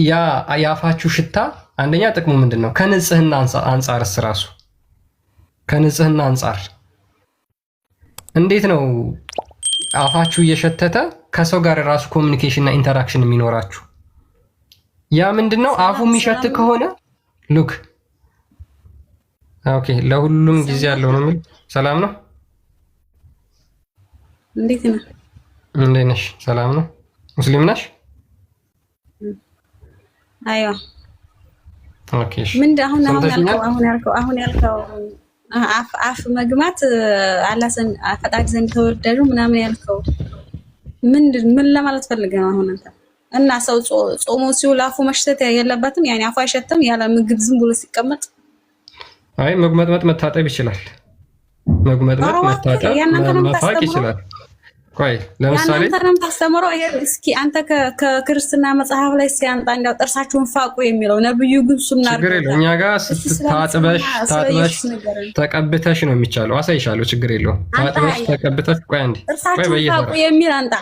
ያ ያፋችሁ ሽታ አንደኛ ጥቅሙ ምንድነው? ከንጽህና አንጻርስ ራሱ ከንጽህና አንጻር እንዴት ነው አፋችሁ እየሸተተ ከሰው ጋር ራሱ ኮሚኒኬሽን እና ኢንተራክሽን የሚኖራችሁ? ያ ምንድነው? አፉ የሚሸት ከሆነ ሉክ ኦኬ፣ ለሁሉም ጊዜ ያለው ነው። ሰላም ነው? እንዴት ነህ? እንዴት ነሽ? ሰላም ነው? ሙስሊም ነሽ? አይዋ ኦኬ። ምን አሁን ያልከው አፍ መግማት አላሰን ፈጣሪ ዘንድ ተወዳጁ ምናምን ያልከው ምን ለማለት ፈልገህ ነው አሁን አንተ? እና ሰው ጾሞ ሲውል አፉ መሽተት የለበትም? ያኔ አፉ አይሸተም ያለ ምግብ ዝም ብሎ ሲቀመጥ? አይ መግመጥመጥ መታጠብ ይችላል። መግመጥመጥ መታጠብ መፋቅ ይችላል። ቆይ ለምሳሌ አንተ ነው ታስተምረው። ይሄ እስኪ አንተ ከክርስትና መጽሐፍ ላይ ሲያንጣ እንዳው ጥርሳችሁን ፋቁ የሚለው ነብዩ ግን ሱና ችግር የለውም። እኛ ጋር ታጥበሽ ተቀብተሽ ነው የሚቻለው። አሳይሻለሁ። ችግር የለውም። ታጥበሽ ተቀብተሽ ቆይ አንዴ ጥርሳችሁን ፋቁ የሚል አንጣ።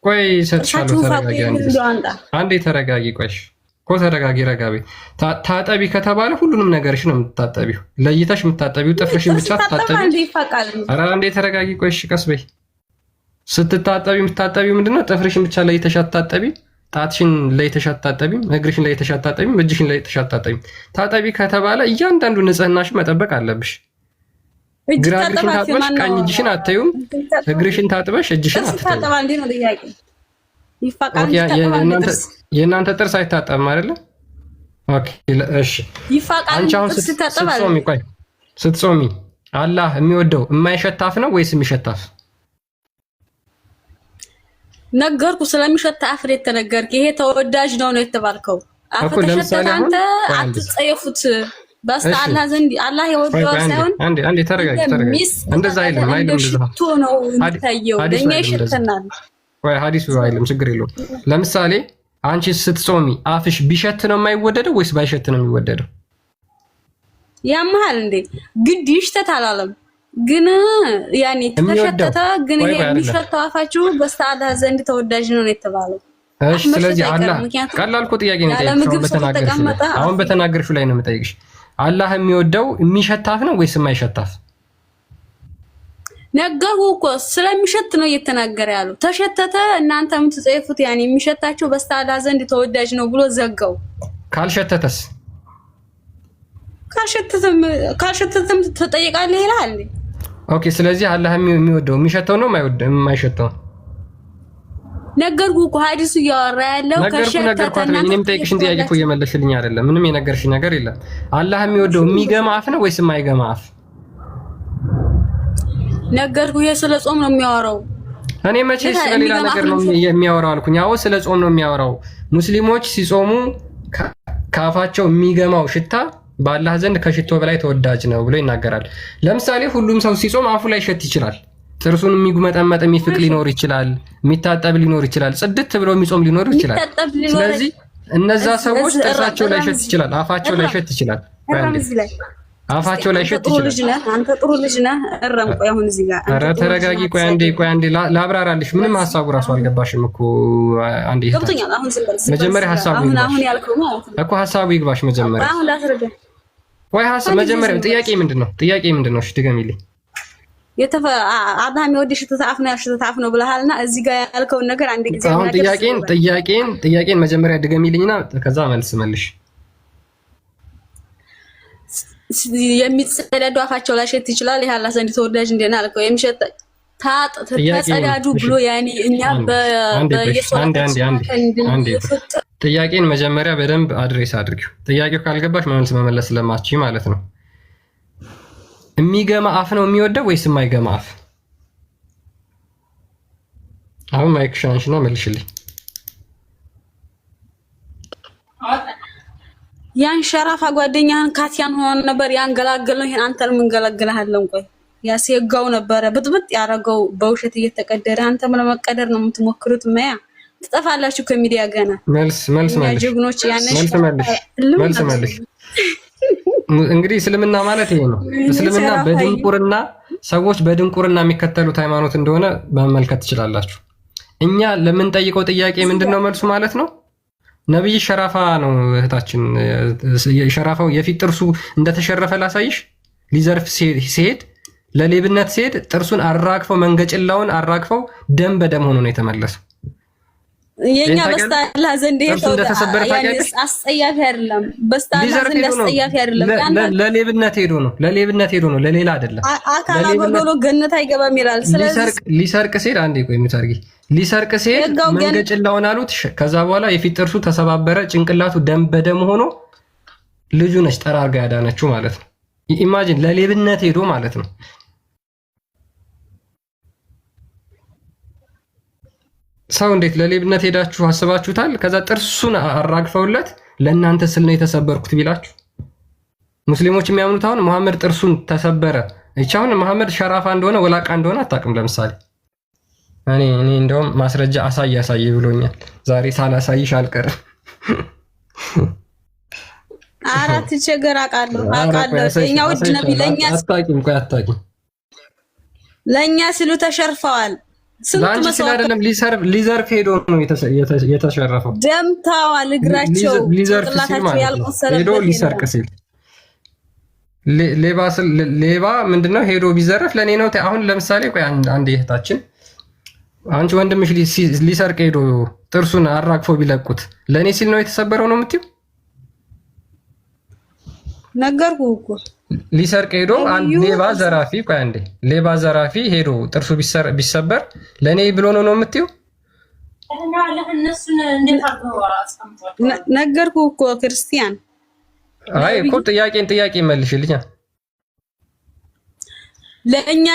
ቆይ ሰጥሻለሁ። ተረጋጊ አንዴ ተረጋጊ። ቆይ እኮ ተረጋጊ። ረጋቢ ታጠቢ ከተባለ ሁሉንም ነገርሽ ነው የምታጠቢው። ለይተሽ የምታጠቢው ጥፍርሽን ብቻ ታጠቢ። ኧረ አንዴ ተረጋጊ። ቆይ እሺ ቀስ በይ። ስትታጠቢ የምታጠቢው ምንድነው? ጥፍርሽን ብቻ ለይተሽ አታጠቢም። ጣትሽን ለይተሽ አታጠቢም። እግርሽን ለይተሽ አታጠቢም። እጅሽን ለይተሽ አታጠቢም። ታጠቢ ከተባለ እያንዳንዱ ንጽህናሽ መጠበቅ አለብሽ። ግራ እግርሽን ታጥበሽ ቀኝ እጅሽን አታዩም። እግርሽን ታጥበሽ እጅሽን አታጠቢም። የእናንተ ጥርስ አይታጠብም አይደለ? ኦኬ እሺ። አንቺ አሁን ስትጾሚ አላህ የሚወደው የማይሸታፍ ነው ወይስ የሚሸታፍ? ነገርኩ። ስለሚሸት አፍር የተነገርክ ይሄ ተወዳጅ ነው የተባልከው። አፍ ተሸተተ አንተ አትጸየፉት። በአላህ ዘንድ አላህ የወደው ሳይሆን አንዴ ተረጋጊ። እንደዛ አይልም ሽቶ ነው የሚታየው። ለኛ ይሸተናል። ወይ ሐዲሱ አይልም። ችግር የለውም። ለምሳሌ አንቺ ስትጾሚ አፍሽ ቢሸት ነው የማይወደደው ወይስ ባይሸት ነው የሚወደደው? ያመሃል እንዴ? ግድ ይሽተት አላለም ግን ያኔ ተሸተተ ግን ይሄ የሚሸተው አፋችሁ በስተአላህ ዘንድ ተወዳጅ ነው የተባለው። እሺ ስለዚህ አላህ ቀላል እኮ ጥያቄ ነው የጠየቅሽው። አሁን በተናገርሽው ላይ ነው የምጠይቅሽ። አላህ የሚወደው የሚሸታፍ ነው ወይስ የማይሸታፍ? ነገርኩ እኮ ስለሚሸት ነው እየተናገረ ያለው። ተሸተተ እናንተ የምትጸይፉት ያኔ የሚሸታችሁ በስተአላህ ዘንድ ተወዳጅ ነው ብሎ ዘጋው። ካልሸተተስ? ካልሸተተም ትጠይቃለህ ይላል። ኦኬ ስለዚህ አላህ የሚወደው የሚሸተው ነው የማይሸተው? ነገርኩ እኮ ሐዲሱ እያወራ ያለው ከሸተተ እኔም ጠይቅሽን ጥያቄ እኮ እየመለስልኝ አይደለም። ምንም የነገርሽ ነገር የለም። አላህ የሚወደው የሚገማ አፍ ነው ወይስ የማይገማ አፍ? ነገርኩ። ይሄ ስለ ጾም ነው የሚያወራው። እኔ መቼ ስለሌላ ነገር ነው የሚያወራው አልኩኝ? አዎ ስለ ጾም ነው የሚያወራው። ሙስሊሞች ሲጾሙ ከአፋቸው የሚገማው ሽታ በአላህ ዘንድ ከሽቶ በላይ ተወዳጅ ነው ብሎ ይናገራል። ለምሳሌ ሁሉም ሰው ሲጾም አፉ ላይ ሸት ይችላል። ጥርሱን የሚጉመጠመጥ የሚፍቅ ሊኖር ይችላል። የሚታጠብ ሊኖር ይችላል። ጽድት ብሎ የሚጾም ሊኖር ይችላል። ስለዚህ እነዛ ሰዎች ጥርሳቸው ላይ ሸት ይችላል። አፋቸው ላይ ሸት ይችላል። አፋቸው ላይ ሸት ይችላል። አንተ ጥሩ ልጅ ነህ። እረምቆ አሁን እዚህ ጋር ኧረ ተረጋጊ። ቆይ አንዴ ላብራራልሽ። ምንም ሀሳቡ ራሱ አልገባሽም እኮ። አንዴ ገብቶኛል። አሁን ዝም በል። መጀመሪያ ሀሳቡ ይግባሽ አሁን ያልከው ማለት ነው እኮ። ሀሳቡ ይግባሽ መጀመሪያ። አሁን ላስረዳ። ወይ ሀሳብ መጀመሪያ ጥያቄ ምንድነው? እሺ ድገሚልኝ። አላህ የሚወድሽ ተታፍ ነው ያሽተታፍ ነው ብለሃልና እዚህ ጋር ያልከውን ነገር አንድ ጊዜ አሁን ጥያቄን መጀመሪያ ድገሚልኝና ከዛ መልሽ። የሚጸዳዱ አፋቸው ላይ ሸት ይችላል። ይሄ አላህ ዘንድ ተወዳጅ እንደና አልከው። የሚሸት ተጸዳዱ ብሎ ያኔ እኛ ጥያቄን መጀመሪያ በደንብ አድሬስ አድርጊው። ጥያቄው ካልገባሽ መመለስ ስለማትችይ ማለት ነው። የሚገማ አፍ ነው የሚወደው ወይስ የማይገማ አፍ? አሁን ማይክ ሻንሽና መልሽልኝ። ያን ሸራፋ ጓደኛህን ካቲያን ሆኖ ነበር ያንገላገለው። ይሄን አንተን ምን ገላግለሃለን? ቆይ ያስየጋው ነበረ ብጥብጥ ያረገው በውሸት እየተቀደረ አንተም ለመቀደር ነው የምትሞክሩት። ማያ ትጠፋላችሁ ከሚዲያ ገና። መልስ ጀግኖች መልስ እንግዲህ እስልምና ማለት ይሄ ነው። እስልምና በድንቁርና ሰዎች በድንቁርና የሚከተሉት ሃይማኖት እንደሆነ መመልከት ትችላላችሁ። እኛ ለምንጠይቀው ጥያቄ ምንድነው መልሱ ማለት ነው? ነብይ ሸራፋ ነው እህታችን። ሸራፋው የፊት ጥርሱ እንደተሸረፈ ላሳይሽ። ሊዘርፍ ሲሄድ ለሌብነት ሲሄድ ጥርሱን አራግፈው መንገጭላውን አራግፈው ደም በደም ሆኖ ነው የተመለሰው። የኛ በስታላ ዘንድ አስጸያፊ አይደለም። በስታላ ዘንድ አስጸያፊ አይደለም። ለሌብነት ሄዶ ነው ለሌላ አይደለም። አካላ በጎሎ ገነት አይገባም ይላል። ስለዚህ ሊሰርቅ ሲሄድ አንዴ ቆይ ምታርጊ ሊሰርቅ ሲሄድ መንገጭላውን አሉት። ከዛ በኋላ የፊት ጥርሱ ተሰባበረ፣ ጭንቅላቱ ደም በደም ሆኖ ልጁ ነች ጠራርጋ ያዳነችው ማለት ነው። ኢማጂን ለሌብነት ሄዶ ማለት ነው። ሰው እንዴት ለሌብነት ሄዳችሁ አስባችሁታል? ከዛ ጥርሱን አራግፈውለት ለእናንተ ስል ነው የተሰበርኩት ቢላችሁ ሙስሊሞች የሚያምኑት አሁን መሐመድ ጥርሱን ተሰበረ። እቻውን መሐመድ ሸራፋ እንደሆነ ወላቃ እንደሆነ አታውቅም። ለምሳሌ እኔ እንደውም ማስረጃ አሳይ ብሎኛል። ዛሬ ሳላሳይሽ አልቀርም። አራት ቸገር አቃለሁ። እኛ ውድ ነብይ ለኛ ሲሉ ተሸርፈዋል። ስንት መስዋዕት አይደለም ሊዘርፍ ሄዶ ነው የተሸረፈው። ደምታዋል እግራቸው ጭንቅላታቸው ያልቆሰለበት ሄዶ ሊሰርቅ ሲል ሌባ ምንድነው ሄዶ ቢዘረፍ ለኔ ነው። አሁን ለምሳሌ ቆይ አንድ እህታችን አንቺ ወንድምሽ ሊሰርቅ ሄዶ ጥርሱን አራግፎ ቢለቁት ለኔ ሲል ነው የተሰበረው ነው የምትይው? ነገርኩህ እኮ ሊሰርቅ ሄዶ አንድ ሌባ ዘራፊ ሄዶ ጥርሱ ቢሰበር ለኔ ብሎ ነው የምትይው? ነገርኩህ እኮ ክርስቲያን። አይ እኮ ጥያቄ መልሽልኛ። ለኛ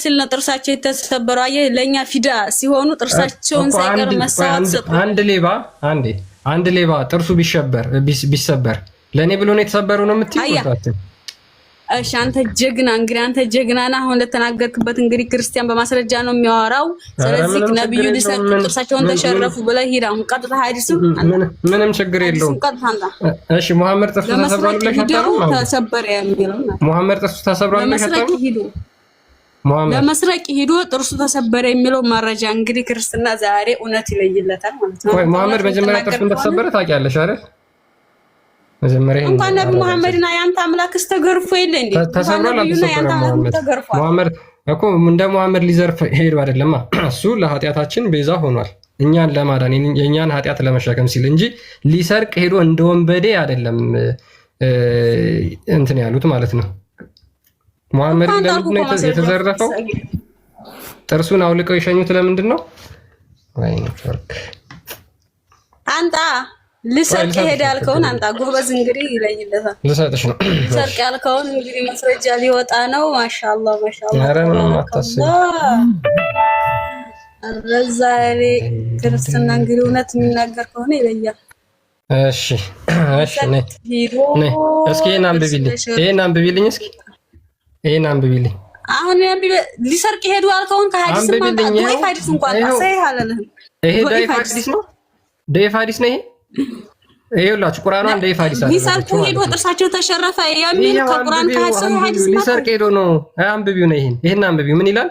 ሲል ነው ጥርሳቸው የተሰበረው። አየህ ለኛ ፊዳ ሲሆኑ ጥርሳቸውን ሳይቀር መስዋዕት ሰጡ። አንድ ሌባ ጥርሱ ቢሰበር ለኔ ብሎ ነው የተሰበረው ነው የምትይው? እሺ አንተ ጀግና ነህ። አሁን ለተናገርክበት እንግዲህ ክርስቲያን በማስረጃ ነው የሚያወራው። ስለዚህ ነብዩ ሊሰጡ ጥርሳቸውን ተሸረፉ ብለህ ሂድ። አሁን ቀጥታ ሐዲሱ ምንም ችግር የለውም። እሺ መሐመድ ጥርሱ ተሰብሯል ብለሽ አታውቅም? ተሰበረ የሚለው መሐመድ ጥርሱ ተሰብሯል ብለሽ አታውቅም? ለመስረቅ ሂዶ ጥርሱ ተሰበረ የሚለው መረጃ እንግዲህ ክርስትና ዛሬ እውነት ይለይለታል ማለት ነው። መሐመድ መጀመሪያ ጥርሱ እንደተሰበረ ታውቂያለሽ አይደል? እንኳን ነብዩ መሐመድና ያንተ አምላክስ ተገርፎ የለ እንዴ? ተሰብሯል። መሐመድ እኮ እንደ መሐመድ ሊዘርፍ ሄዶ አይደለማ። እሱ ለኃጢአታችን ቤዛ ሆኗል፣ እኛን ለማዳን የእኛን ኃጢአት ለመሸከም ሲል እንጂ ሊሰርቅ ሄዶ እንደ ወንበዴ አይደለም እንትን ያሉት ማለት ነው። መሐመድ ለምንድን ነው የተዘረፈው? ጥርሱን አውልቀው የሸኙት ለምንድን ነው? ወይ ኔትወርክ አንጣ ልሰርቅ ሄደ ያልከውን አንጣ ጎበዝ። እንግዲህ ይለይለታል። ልሰጥሽ ነው። ልሰርቅ ያልከውን እንግዲህ ማስረጃ ሊወጣ ነው። ማሻአላህ ኧረ ምንም አታስቢ። ዛሬ ክርስትና እንግዲህ እውነት የሚናገር ከሆነ ይለያል። እሺ ነይ እስኪ ይሄን አንብቢልኝ እስኪ ይሄን አንብቢልኝ። አሁን ሊሰርቅ ሄዱ ያልከውን ከሐዲስ ማንጣ ወይ ሐዲስ እንኳን አሳይ አላለህም። ይሄ ዳይፋዲስ ነው ይሄ ይኸውላችሁ ቁርአኗን እንደ ሐዲስ አለ። ሊሰርቁ ሄዶ ጥርሳቸው ተሸረፈ የሚል ከቁርአን ከሐዲስ ሊሰርቅ ሄዶ ነው። አንብቢው ነው ይሄን አንብቢው ምን ይላል?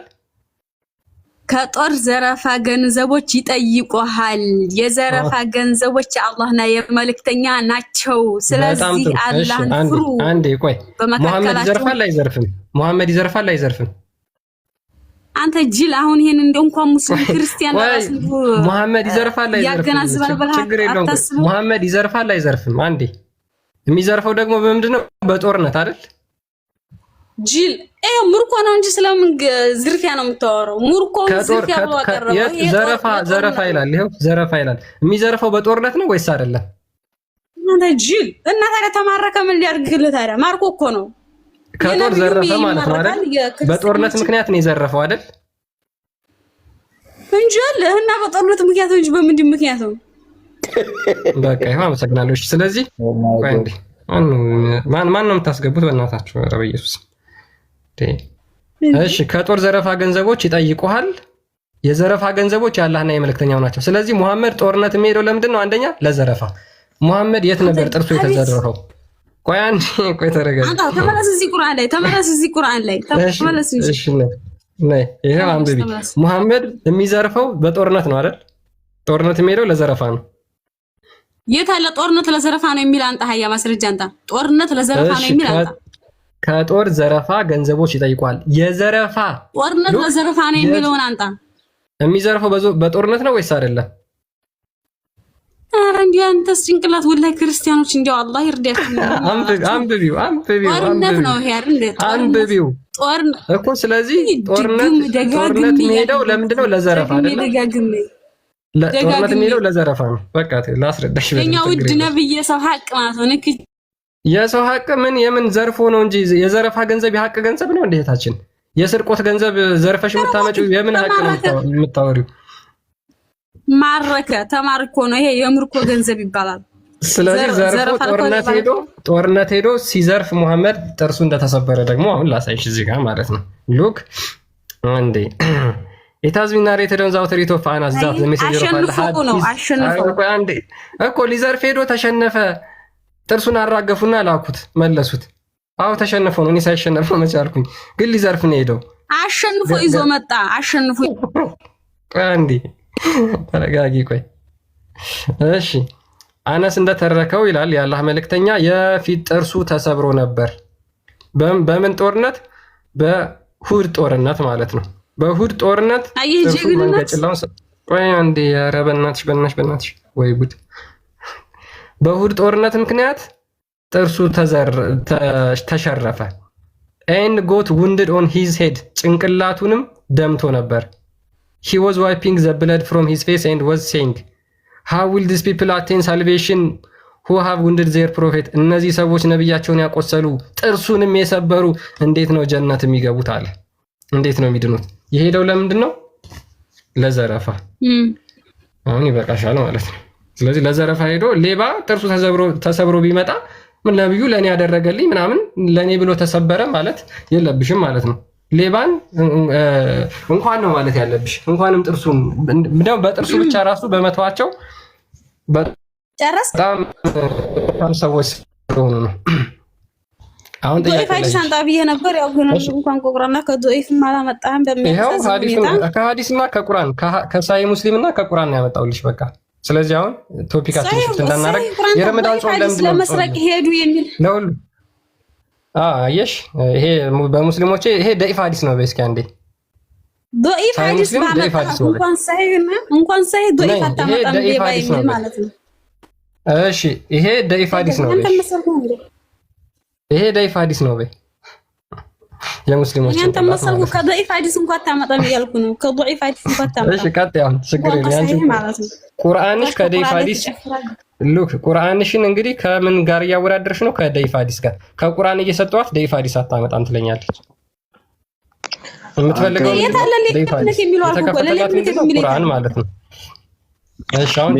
ከጦር ዘረፋ ገንዘቦች ይጠይቁሃል። የዘረፋ ገንዘቦች የአላህና የመልእክተኛ ናቸው። ስለዚህ አላህን ፍሩ። አንዴ ቆይ መሐመድ ይዘርፋል አይዘርፍም? አንተ ጅል አሁን ይሄን እንደው እንኳን ሙስሊም ክርስቲያን ራስ መሐመድ ይዘርፋል አይዘርፍም? ችግር የለውም። መሐመድ ይዘርፋል አይዘርፍም? አንዴ የሚዘርፈው ደግሞ በምንድን ነው? በጦርነት አይደል? ጅል ሙርኮ ነው እንጂ ስለምን ዝርፊያ ነው የምታወራው? ሙርኮ ዝርፊያ ብሎ አቀረበው። ይሄ ዘረፋ ይላል። ይሄው ዘረፋ ይላል። የሚዘርፈው በጦርነት ነው ወይስ አይደለም? አንተ ጅል እና ታዲያ ተማረከ ምን ሊያርግልህ ታዲያ? ማርኮ እኮ ነው። ከጦር ዘረፈ ማለት ነው አይደል? በጦርነት ምክንያት ነው የዘረፈው አይደል? እንጂ አለ እና በጦርነት ምክንያት እንጂ በምንድን ምክንያት ነው? በቃ ይሄው አመሰግናለሁ። ስለዚህ ቆይ እንዴ ማን ነው የምታስገቡት? በእናታችሁ ኧረ በኢየሱስ እሺ። ከጦር ዘረፋ ገንዘቦች ይጠይቁሃል። የዘረፋ ገንዘቦች የአላህና የመልእክተኛው ናቸው። ስለዚህ ሙሐመድ ጦርነት የሚሄደው ለምንድን ነው? አንደኛ ለዘረፋ። ሙሐመድ የት ነበር ጥርሱ የተዘረፈው? ቆይ ተረጋጋ። አንተ ተመለስ። እዚህ ቁርአን ላይ ተመለስ። እሺ ነይ ይሄው አንብቢ። ሙሐመድ የሚዘርፈው በጦርነት ነው አይደል? ጦርነት የሚሄደው ለዘረፋ ነው። የታለ ጦርነት ለዘረፋ ነው የሚል አንተ ሀያ ማስረጃ አንተ ጦርነት ለዘረፋ ነው የሚል አንተ ከጦር ዘረፋ ገንዘቦች ይጠይቋል። የዘረፋ ጦርነት ለዘረፋ ነው የሚለውን አንተ የሚዘርፈው በጦርነት ነው ወይስ አይደለም? ኧረ እንዲህ አንተስ ጭንቅላት ወላሂ ክርስቲያኖች እንዲያው አላህ ይርዳችሁ። አንብቢው ጦርነት ነው ይሄ አይደል? አንብቢው ጦርነት እኮ። ስለዚህ ጦርነት የሚሄደው ለምንድን ነው? ለዘረፋ አይደል? ጦርነት የሚሄደው ለዘረፋ ነው። በቃ ላስረዳሽ። የኛ ውድ ነብይ የሰው ሀቅ ማለት ነው። ንክ የሰው ሀቅ ምን የምን ዘርፎ ነው እንጂ የዘረፋ ገንዘብ የሀቅ ገንዘብ ነው እንዴ? እህታችን የስርቆት ገንዘብ ዘርፈሽ የምታመጪው የምን ሀቅ ነው የምታወሪው? ማረከ ተማርኮ ነው ይሄ የምርኮ ገንዘብ ይባላል። ስለዚህ ዘርፎ ጦርነት ሄዶ ሲዘርፍ መሐመድ ጥርሱ እንደተሰበረ ደግሞ አሁን ላሳይሽ እዚህ ጋር ማለት ነው። ሉክ አንዴ It has been narrated on the authority of Anas that the messenger of Allah had እኮ ሊዘርፍ ሄዶ ተሸነፈ። ጥርሱን አራገፉና ላኩት መለሱት። አዎ ተሸነፈ ነው። እኔ ሳይሸነፍ ነው መቻልኩኝ። ግን ሊዘርፍ ነው ሄደው አሸንፎ ይዞ መጣ። አሸንፎ አንዴ ተረጋጊ ቆይ። እሺ አነስ እንደተረከው ይላል የአላህ መልእክተኛ የፊት ጥርሱ ተሰብሮ ነበር። በምን ጦርነት? በሁድ ጦርነት ማለት ነው። በሁድ ጦርነት ጥርሱ መንገጭላው ቆይ አንዴ ኧረ በእናትሽ ወይ ጉድ። በሁድ ጦርነት ምክንያት ጥርሱ ተሸረፈ። and got wounded on his head ጭንቅላቱንም ደምቶ ነበር። he was wiping the blood from his face and was saying how will these people attain salvation who have wounded their prophet እነዚህ ሰዎች ነብያቸውን ያቆሰሉ ጥርሱንም የሰበሩ እንዴት ነው ጀነት የሚገቡት አለ። እንዴት ነው የሚድኑት? የሄደው ለምንድን ነው? ለዘረፋ። አሁን ይበቃሻል ማለት ነው። ስለዚህ ለዘረፋ ሄዶ ሌባ ጥርሱ ተሰብሮ ቢመጣ ምን ነብዩ ለኔ ያደረገልኝ ምናምን ለኔ ብሎ ተሰበረ ማለት የለብሽም ማለት ነው። ሌባን እንኳን ነው ማለት ያለብሽ። እንኳንም ጥርሱን በጥርሱ ብቻ ራሱ በመተዋቸው በጣም ሰዎች ስለሆኑ ነው። አሁን ዶይፋይድ ሳንጣ ብዬ ነበር። ያው ግን እንኳን ቁርአንና ከዶይፍ ማላመጣህም በሚያሳዝን ሁኔታ ከሐዲስና ከቁርአን ከሳሂህ ሙስሊምና ከቁርአን ነው ያመጣውልሽ። በቃ ስለዚህ አሁን ቶፒካችን ሽፍት እንዳናረግ የረመዳን ጾም ለምንድን ነው ለመስረቅ ሄዱ የሚል ለሁሉ አየሽ፣ ይሄ በሙስሊሞቼ ይሄ ደኢፍ ሐዲስ ነው። በእስኪ አንዴ ዶኢፍ ሐዲስ እንኳን ሳይ ዶኢፍ አታመጣም የሚል ማለት ነው። እሺ ይሄ ደኢፍ ሐዲስ ነው። ይሄ ደኢፍ ሐዲስ ነው። በይ የሙስሊሞች አንተ መሰልኩ ከደኢፍ ሐዲስ እንኳን አታመጣም እያልኩ ነው። ከደኢፍ ሐዲስ እንኳን አታመጣም። እሺ ቀጥ ያው ችግር የለም። አንቺ ቁርአንሽ ከደኢፍ ሐዲስ ሉክ ቁርአንሽን እንግዲህ ከምን ጋር እያወዳደርሽ ነው? ከደኢፍ ሐዲስ ጋር። ከቁርአን እየሰጠዋት ደኢፍ ሐዲስ አታመጣም ትለኛለች። የምትፈልገው ቁርአን ማለት ነው። እሺ አሁን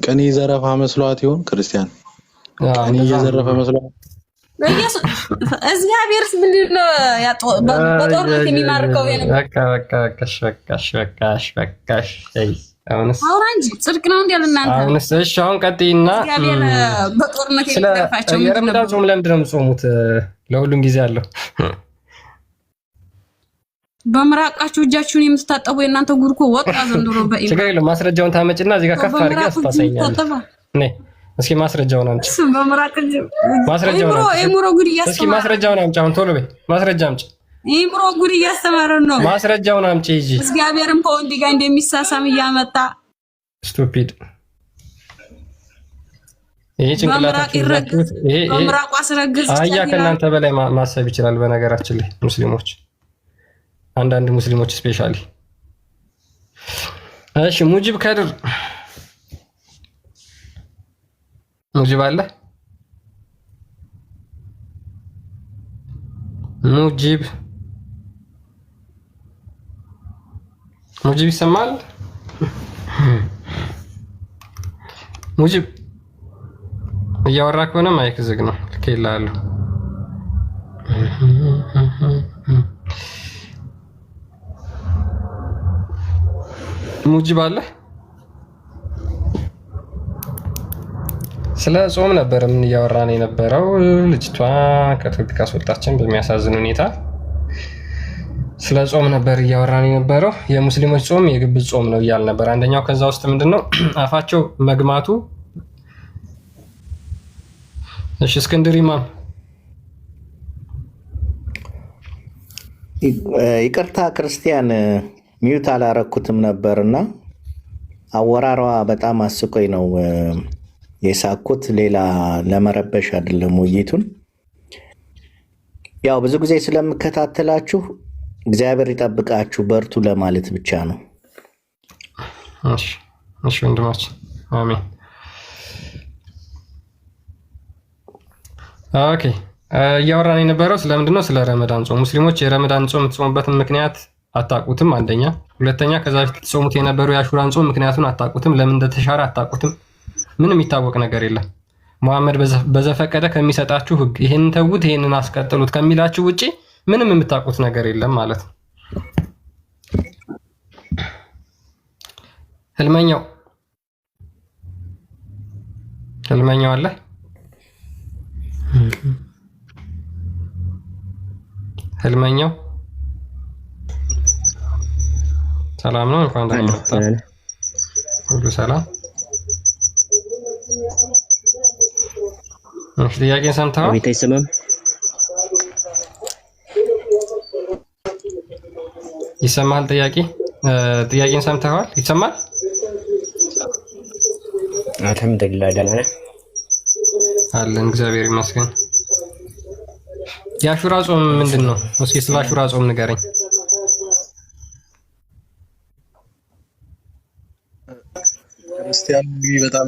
ቅኔ ዘረፋ መስሏት ይሆን ክርስቲያን? እኔ እየዘረፈ መስሏት እግዚአብሔርስ ምንድን ነው በጦርነት የሚማርከው? በቃሽ አሁንስ እንጂ ጽድቅ ነው እንዴ ለእናንተ? አሁንስ እሺ አሁን ቀጥይና እግዚአብሔር በጦርነት የሚዘርፋቸው ምንድን ነው? የረመዳን ጾም ለምንድን ነው የምትጾሙት? ለሁሉም ጊዜ አለው። በምራቃችሁ እጃችሁን የምትታጠቡ የእናንተ ጉድ እኮ ወጣ ዘንድሮ። በኢማን ችግር የለውም። ማስረጃውን ታመጭና እዚህ ጋር ከፍ አድርገህ አስታሳይኛለህ። ነይ እስኪ ማስረጃውን አምጪ። ኢምሮ ጉድ እያስተማረ እስኪ ማስረጃውን አምጪ። አሁን ቶሎ በይ ማስረጃ አምጪ። ኢምሮ ጉድ እያስተማረ ነው። ማስረጃውን አምጪ እንጂ እግዚአብሔርም ከወንድ ጋር እንደሚሳሳም እያመጣ ስቱፒድ። ይሄ ጭንቅላታችሁ ይሄ በምራቁ አስረግዝ አያ ከእናንተ በላይ ማሰብ ይችላል። በነገራችን ላይ ሙስሊሞች፣ አንዳንድ ሙስሊሞች ስፔሻሊ። እሺ ሙጂብ ከድር ሙጂብ አለ? ሙጂብ ይሰማል? ሙጂብ እያወራ ከሆነ ማይክ ዝግ ነው። ልኬልሃለሁ። ሙጂብ አለ? ስለ ጾም ነበር ምን እያወራን የነበረው። ልጅቷ ከቶፒክ አስወጣችን በሚያሳዝን ሁኔታ። ስለ ጾም ነበር እያወራን የነበረው። የሙስሊሞች ጾም የግብዝ ጾም ነው እያል ነበር። አንደኛው ከዛ ውስጥ ምንድነው አፋቸው መግማቱ። እሺ እስክንድር ኢማም ይቅርታ ክርስቲያን ሚውት አላረኩትም ነበርና አወራሯ በጣም አስቆይ ነው የሳኩት። ሌላ ለመረበሽ አይደለም ውይይቱን። ያው ብዙ ጊዜ ስለምከታተላችሁ እግዚአብሔር ይጠብቃችሁ በርቱ ለማለት ብቻ ነው። እሺ ወንድማችን አሜን። ኦኬ እያወራን የነበረው ስለምንድን ነው? ስለ ረመዳን ጾም። ሙስሊሞች የረመዳን ጾም የምትጾሙበትን ምክንያት አታውቁትም። አንደኛ። ሁለተኛ ከዛ በፊት ተጾሙት የነበሩ የአሹራን ጾም ምክንያቱን አታውቁትም። ለምን እንደተሻረ አታውቁትም። ምንም የሚታወቅ ነገር የለም። መሐመድ በዘፈቀደ ከሚሰጣችሁ ህግ ይሄንን ተውት ይሄንን አስቀጥሉት ከሚላችሁ ውጪ ምንም የምታውቁት ነገር የለም ማለት ነው። ህልመኛው አለ ህልመኛው ሰላም ነው። እንኳን ደህና መጣ። ሁሉ ሰላም። ጥያቄን ሰምተዋል? ቤት አይሰማም? ይሰማል? ጥያቄን ሰምተዋል? ይሰማል? አልሐምዱሊላህ ደህና ነህ? አለን እግዚአብሔር ይመስገን። የአሹራ ጾም ምንድን ነው? እስኪ ስለ አሹራ ጾም ንገረኝ። ክርስቲያን በጣም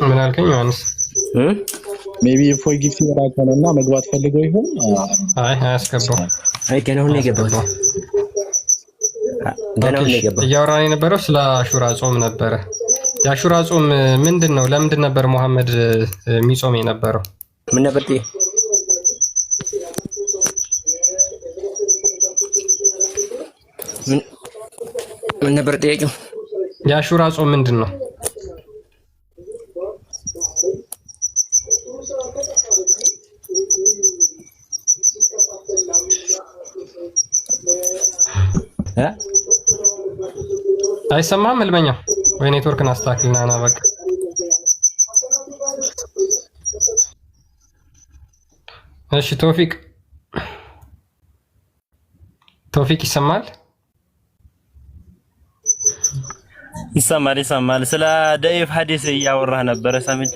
ምን አልከኝ ዮሐንስ? ሜቢ ፎይ ጊፍት ይራካልና መግባት ፈልገው ይሆን? አይ አያስገባው። አይ ገና አሁን ነው የገባው። እያወራን የነበረው ስለ አሹራ ጾም ነበረ። የአሹራ ጾም ምንድን ነው? ለምንድን ነበር መሐመድ የሚጾም የነበረው? ምን ነበር ምን ነበር ጥያቄው? የአሹራ ጾም ምንድን ነው? አይሰማም? ህልመኛው ወይ ኔትወርክን አስተካክልና ና በቃ። እሺ ቶፊቅ ይሰማል? ይሰማል። ስለ ደይፍ ሐዲስ እያወራህ ነበረ ሰምቼ።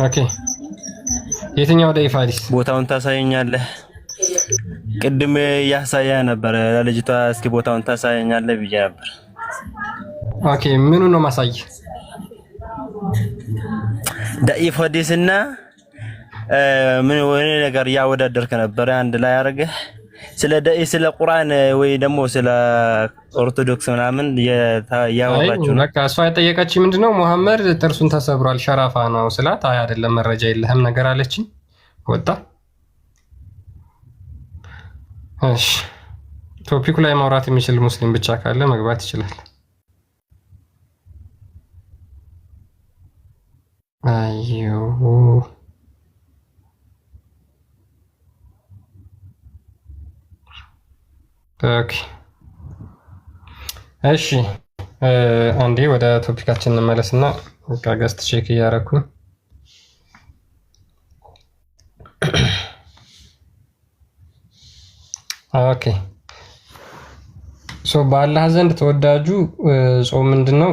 ኦኬ የትኛው ደይፍ ሐዲስ? ቦታውን ታሳየኛለህ? ቅድም ያሳያ ነበር ለልጅቷ። እስኪ ቦታውን ታሳየኛለህ ብዬ ነበር። ኦኬ ምኑ ነው ማሳይ? ደይፍ ሐዲስና ምን ወኔ ነገር ያወዳደርክ ነበር አንድ ላይ አድርገህ ስለ ደይፍ ስለ ቁርአን ወይ ደግሞ ስለ ኦርቶዶክስ ምናምን ያወራችሁ ነው። በቃ እሷ የጠየቀችኝ ምንድነው መሐመድ ጥርሱን ተሰብሯል ሸራፋ ነው ስላት፣ አይ አይደለም መረጃ የለህም ነገር አለችኝ። ወጣ። እሺ ቶፒኩ ላይ ማውራት የሚችል ሙስሊም ብቻ ካለ መግባት ይችላል። አዩ ኦኬ እሺ አንዴ ወደ ቶፒካችን እንመለስና ገስት ቼክ እያደረኩኝ ኦኬ ሶ በአላህ ዘንድ ተወዳጁ ጾም ምንድነው?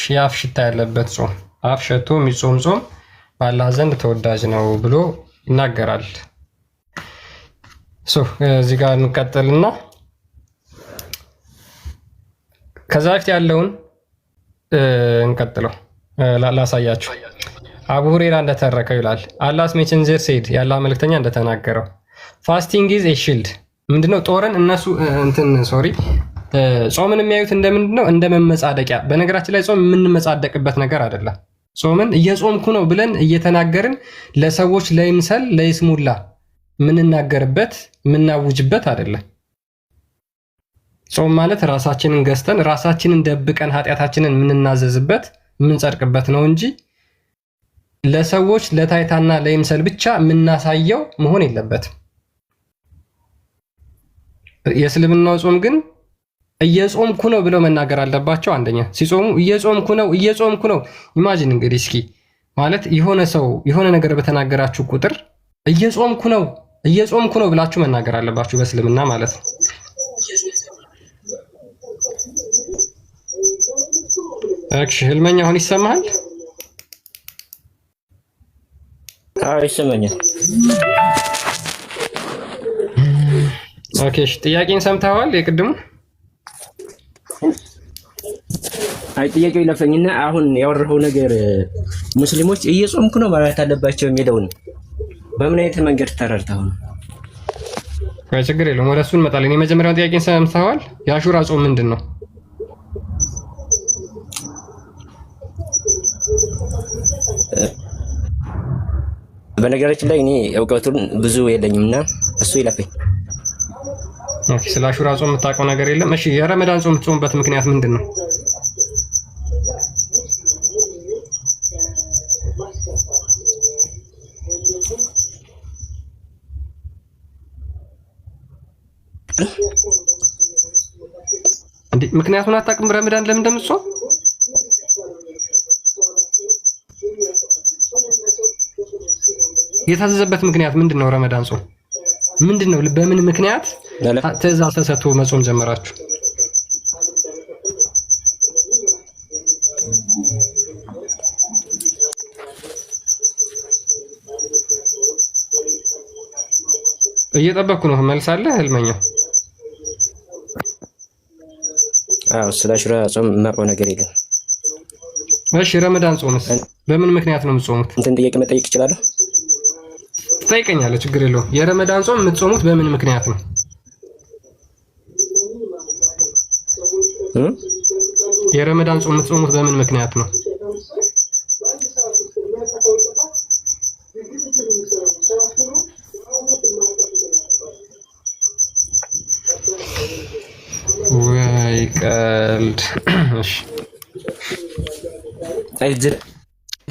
የአፍ ሽታ ያለበት ጾም፣ አፍ ሸቶ የሚጾም ጾም በአላህ ዘንድ ተወዳጅ ነው ብሎ ይናገራል። ሶ እዚህ ጋር እንቀጥልና ከዛ በፊት ያለውን እንቀጥለው ላሳያችሁ። አቡ ሁሬራ እንደተረከው ይላል አላህስ ሜሴንጀር ሴድ ያላህ መልእክተኛ እንደተናገረው ፋስቲንግ ኢዝ ኤ ሺልድ ምንድነው? ጦርን እነሱ ጾምን የሚያዩት እንደምንድነው? እንደ መመጻደቂያ። በነገራችን ላይ ጾም የምንመጻደቅበት ነገር አይደለም። ጾምን እየጾምኩ ነው ብለን እየተናገርን ለሰዎች ለይምሰል ለይስሙላ የምንናገርበት የምናውጅበት አይደለም። ጾም ማለት ራሳችንን ገዝተን ራሳችንን ደብቀን ኃጢአታችንን የምንናዘዝበት የምንጸድቅበት ነው እንጂ ለሰዎች ለታይታና ለይምሰል ብቻ የምናሳየው መሆን የለበትም። የእስልምናው ጾም ግን እየጾምኩ ነው ብለው መናገር አለባቸው። አንደኛ ሲጾሙ እየጾምኩ ነው። ኢማጂን እንግዲህ እስኪ ማለት የሆነ ሰው የሆነ ነገር በተናገራችሁ ቁጥር እየጾምኩ ነው ብላችሁ መናገር አለባችሁ በእስልምና ማለት ነው። እሺ ህልመኛ አሁን ይሰማሃል? አዎ ይሰማኛል። ኦኬ እሺ ጥያቄን ሰምተዋል የቅድሙ? አይ ጥያቄው ይለፈኝና አሁን ያወራው ነገር ሙስሊሞች እየጾምኩ ነው ማለት አለባቸው የሚለውን በምን አይነት መንገድ ተረድተው ነው? ችግር የለውም ወደ እሱ እንመጣለን። የመጀመሪያውን ጥያቄን ሰምተዋል? የአሹራ ጾም ምንድን ነው? በነገራችን ላይ እኔ እውቀቱን ብዙ የለኝምና እሱ ይለፈኝ። ኦኬ ስለ አሹራ ጾም የምታውቀው ነገር የለም? እሺ የረመዳን ጾም የምትጾምበት ምክንያት ምንድን ነው? ምክንያቱን አታውቅም? ረመዳን ለምን እንደምትጾም የታዘዘበት ምክንያት ምንድን ነው? ረመዳን ጾም ምንድን ነው? በምን ምክንያት ትእዛዝ ተሰጥቶ መጾም ጀመራችሁ? እየጠበቅኩ ነው። መልሳለህ ህልመኛ? አዎ ስለ አሹራ ጾም የማውቀው ነገር የለም። እሺ ረመዳን ጾምስ በምን ምክንያት ነው የምትጾሙት? እንትን ጥያቄ መጠየቅ እችላለሁ? ትጠይቀኛለህ፣ ችግር የለውም። የረመዳን ጾም የምትጾሙት በምን ምክንያት ነው? የረመዳን ጾም የምትጾሙት በምን ምክንያት ነው? ወይ ቀልድ። እሺ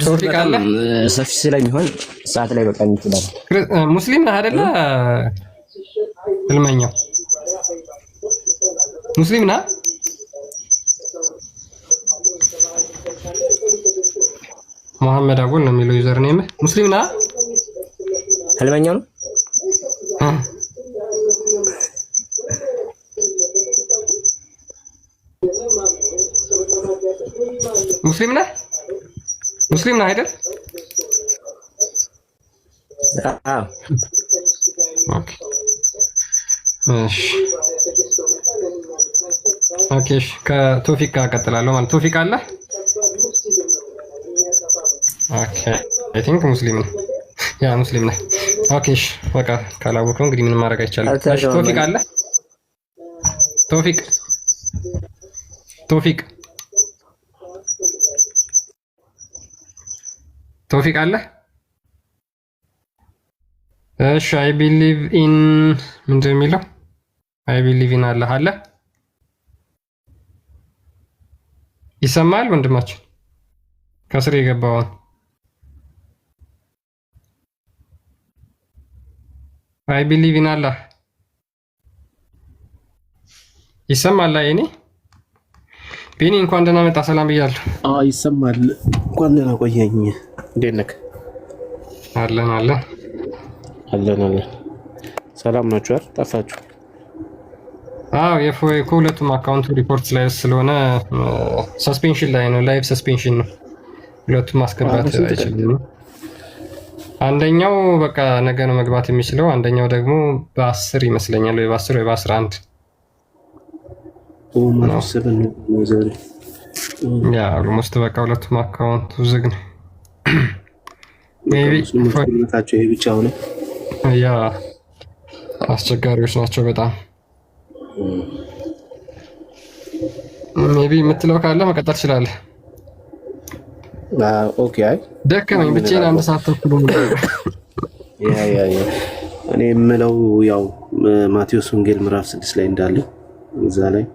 ቶፊቅ አለ ሰፊ ስለሚሆን ሰዓት ላይ በቃ እንችላለን። ሙስሊም ነህ አይደለ? ህልመኛው ሙስሊም ነህ? መሐመድ አጎል ነው የሚለው ዩዘር ኔም። ሙስሊም ነህ? ህልመኛው ነው። ሙስሊም ነህ? ሙስሊም ነህ አይደል? አዎ። ኦኬ እሺ ኦኬ እሺ ከቶፊቅ ጋር እቀጥላለሁ ማለት ቶፊቅ አለ? ኦኬ አይ ቲንክ ሙስሊም ነው። ያ ሙስሊም ነህ። ኦኬ እሺ በቃ ካላወቀው እንግዲህ ምንም ማድረግ አይቻልም። እሺ ቶፊቅ አለ? ቶፊቅ ቶፊቅ አለ? እሺ አይ ቢሊቭ ኢን ምንድን ነው የሚለው? አይ ቢሊቭ ኢን አለ አለ? ይሰማል ወንድማችን? ከስር የገባውን አይ ቢሊቭ ኢን አላህ ይሰማል? ላይ እኔ ቢኒ እንኳን ደህና መጣ። ሰላም ብያለሁ። ይሰማል። እንኳን ደህና ቆየኝ። እንዴት ነህ? አለን። ሰላም ናችሁ? አይደል? ጠፋችሁ? አዎ ከሁለቱም አካውንቱ ሪፖርት ላይ ስለሆነ ሰስፔንሽን ላይ ነው። ላይቭ ሰስፔንሽን ነው። ሁለቱም ማስገባት አይችልም። አንደኛው በቃ ነገ ነው መግባት የሚችለው። አንደኛው ደግሞ በ10 ይመስለኛል ወይ በ10 ወይ በ11 ያ ኦልሞስት በቃ ሁለቱም አካውንቱ ዝግ ነው። ሜቢ ይሄ ብቻ ሆነ። ያ አስቸጋሪዎች ናቸው በጣም። ሜቢ የምትለው ካለ መቀጠል ትችላለህ። ኦኬ አይ ደከመኝ ብቻዬን 1 ሰዓት ተኩል ነው። ያ እኔ የምለው ያው ማቴዎስ ወንጌል ምዕራፍ 6 ላይ እንዳለ እዛ ላይ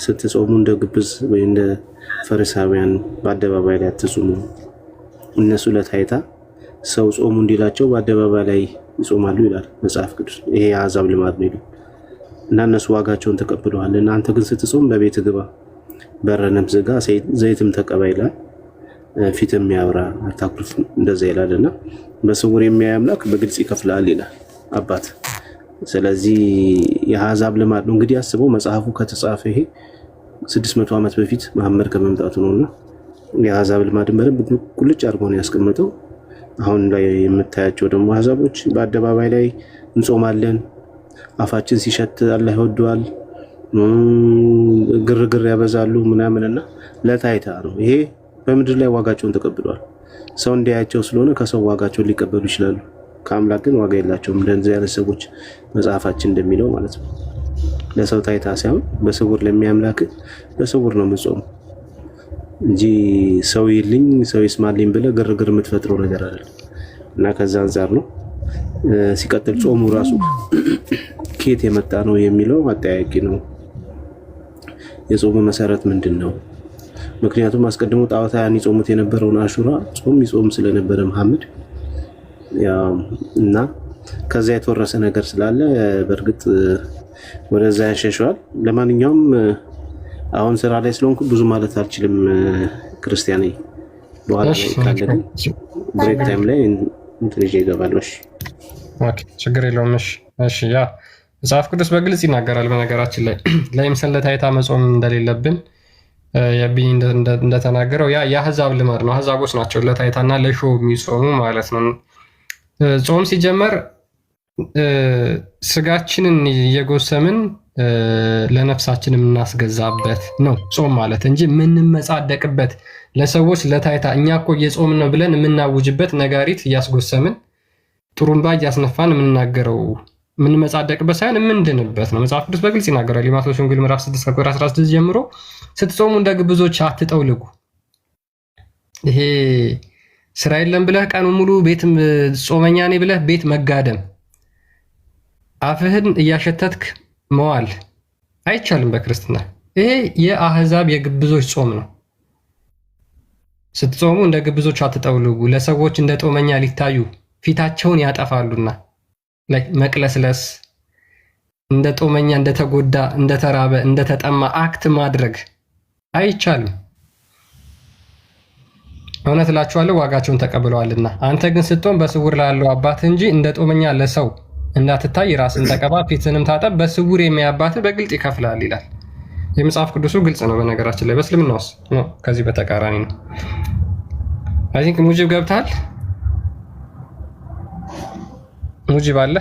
ስትጾሙ እንደ ግብዝ ወይ እንደ ፈሪሳውያን በአደባባይ ላይ አትጹሙ፣ እነሱ ለታይታ ሰው ጾሙ እንዲላቸው በአደባባይ ላይ ይጾማሉ ይላል መጽሐፍ ቅዱስ። ይሄ የአሕዛብ ልማድ ነው ይላል እና እነሱ ዋጋቸውን ተቀብለዋል። እናንተ ግን ስትጾም በቤት ግባ፣ በረንም ዝጋ፣ ዘይትም ተቀባ ይላል። ፊትም ያብራ አታኩርፍ፣ እንደዛ ይላል እና በስውር የሚያይ አምላክ በግልጽ ይከፍላል ይላል አባት። ስለዚህ የአሕዛብ ልማድ ነው እንግዲህ አስበው። መጽሐፉ ከተጻፈ ይሄ 600 ዓመት በፊት መሐመድ ከመምጣቱ ነውና የአሕዛብ ልማድን በደንብ ቁልጭ አድርጎ ነው ያስቀመጠው። አሁን ላይ የምታያቸው ደግሞ አሕዛቦች በአደባባይ ላይ እንጾማለን፣ አፋችን ሲሸት አላህ ይወደዋል፣ ግርግር ያበዛሉ ምናምንና ለታይታ ነው። ይሄ በምድር ላይ ዋጋቸውን ተቀብለዋል። ሰው እንዲያያቸው ስለሆነ ከሰው ዋጋቸውን ሊቀበሉ ይችላሉ። ከአምላክ ግን ዋጋ የላቸውም። እንደዚህ አይነት ሰዎች መጽሐፋችን እንደሚለው ማለት ነው። ለሰው ታይታ ሳይሆን በስውር ለሚያምላክ በስውር ነው የምጾም እንጂ ሰው ይልኝ ሰው ይስማልኝ ብለህ ግርግር የምትፈጥረው ነገር አይደለም። እና ከዛ አንጻር ነው። ሲቀጥል ጾሙ ራሱ ከየት የመጣ ነው የሚለው አጠያቂ ነው። የጾሙ መሰረት ምንድን ነው? ምክንያቱም አስቀድሞ ጣዖታውያን ይጾሙት የነበረውን አሹራ ጾም ይጾም ስለነበረ መሐመድ እና ከዛ የተወረሰ ነገር ስላለ በእርግጥ ወደዛ ያሸሸዋል። ለማንኛውም አሁን ስራ ላይ ስለሆንኩ ብዙ ማለት አልችልም። ክርስቲያኔ በኋላ ላይ ካለ ብሬክ ታይም ላይ እንትን ይዤ እገባለሁ። ኦኬ፣ ችግር የለውም። እሺ ያ መጽሐፍ ቅዱስ በግልጽ ይናገራል። በነገራችን ላይ ለምሳሌ ለታይታ መጾም እንደሌለብን የቢኒ እንደተናገረው ያ የአሕዛብ ልማድ ነው። አሕዛቦች ናቸው ለታይታና ለሾ የሚጾሙ ማለት ነው። ጾም ሲጀመር ስጋችንን እየጎሰምን ለነፍሳችን የምናስገዛበት ነው ጾም ማለት እንጂ የምንመጻደቅበት ለሰዎች ለታይታ እኛ እኮ እየጾምን ነው ብለን የምናውጅበት ነጋሪት እያስጎሰምን ጥሩምባ እያስነፋን የምንናገረው የምንመጻደቅበት ሳይሆን የምንድንበት ነው። መጽሐፍ ቅዱስ በግልጽ ይናገራል። የማቴዎስ ወንጌል ምዕራፍ 6 ቁጥር 16 ጀምሮ ስትጾሙ እንደ ግብዞች አትጠውልጉ። ይሄ ስራ የለም ብለህ ቀኑ ሙሉ ቤት ጾመኛ ነኝ ብለህ ቤት መጋደም፣ አፍህን እያሸተትክ መዋል አይቻልም በክርስትና። ይሄ የአሕዛብ የግብዞች ጾም ነው። ስትጾሙ እንደ ግብዞች አትጠውልጉ፣ ለሰዎች እንደ ጦመኛ ሊታዩ ፊታቸውን ያጠፋሉና። መቅለስለስ፣ እንደ ጦመኛ፣ እንደተጎዳ፣ እንደተራበ፣ እንደተጠማ አክት ማድረግ አይቻልም። እውነት እላችኋለሁ ዋጋቸውን ተቀብለዋልና። አንተ ግን ስትጾም በስውር ላለው አባትህ እንጂ እንደ ጦመኛ ለሰው እንዳትታይ ራስን ተቀባ፣ ፊትንም ታጠብ፣ በስውር የሚያይ አባትህ በግልጥ ይከፍላል ይላል። የመጽሐፍ ቅዱሱ ግልጽ ነው። በነገራችን ላይ በእስልምና ውስጥ ነው ከዚህ በተቃራኒ ነው። አይ ቲንክ ሙጂብ ገብታል። ሙጂብ አለ።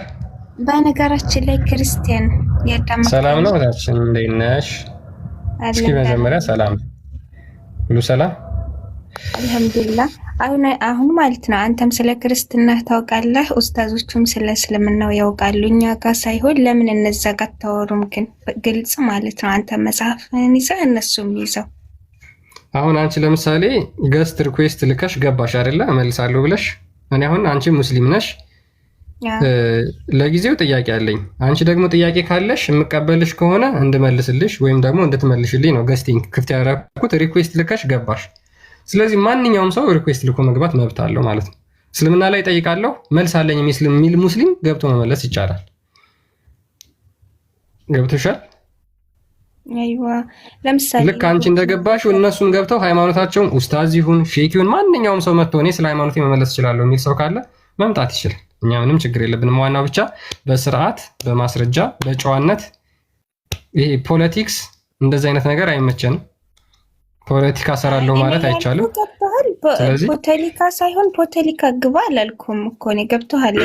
በነገራችን ላይ ክርስቲያን ያዳምጣል። ሰላም ነው ታችን እንዴት ነሽ? እስኪ መጀመሪያ ሰላም ሁሉ ሰላም አልሐምዱሊላህ። አሁን ማለት ነው አንተም ስለ ክርስትና ታውቃለህ፣ ኡስታዞቹም ስለ እስልምናው ያውቃሉ። እኛ ጋር ሳይሆን ለምን እነዛ ጋር አታወሩም? ግን ግልጽ ማለት ነው አንተ መጽሐፍን ይዘህ እነሱም ይዘው። አሁን አንቺ ለምሳሌ ገስት ሪኩዌስት ልከሽ ገባሽ አይደለ? እመልሳለሁ ብለሽ እኔ አሁን አንቺ ሙስሊም ነሽ፣ ለጊዜው ጥያቄ አለኝ። አንቺ ደግሞ ጥያቄ ካለሽ የምቀበልሽ ከሆነ እንድመልስልሽ ወይም ደግሞ እንድትመልሽልኝ ነው ገስቲንግ ክፍት ያደረኩት። ሪኩዌስት ልከሽ ገባሽ። ስለዚህ ማንኛውም ሰው ሪኩዌስት ልኮ መግባት መብት አለው ማለት ነው። እስልምና ላይ ጠይቃለሁ መልስ አለኝ የሚል ሙስሊም ገብቶ መመለስ ይቻላል። ገብቶሻል? አይዋ ለምሳሌ ልክ አንቺ እንደገባሽው እነሱም ገብተው ሃይማኖታቸውን ኡስታዝ ይሁን ሼክ ይሁን ማንኛውም ሰው መጥቶ እኔ ስለ ሃይማኖቴ መመለስ እችላለሁ የሚል ሰው ካለ መምጣት ይችላል። እኛ ምንም ችግር የለብንም። ዋናው ብቻ በስርዓት በማስረጃ በጨዋነት። ይሄ ፖለቲክስ እንደዚህ አይነት ነገር አይመቸንም። ፖለቲካ ሰራለሁ ማለት አይቻልም። ስለዚህ ፖለቲካ ሳይሆን ፖለቲካ ግባ አላልኩም እኮ ነው። ገብቶሃል?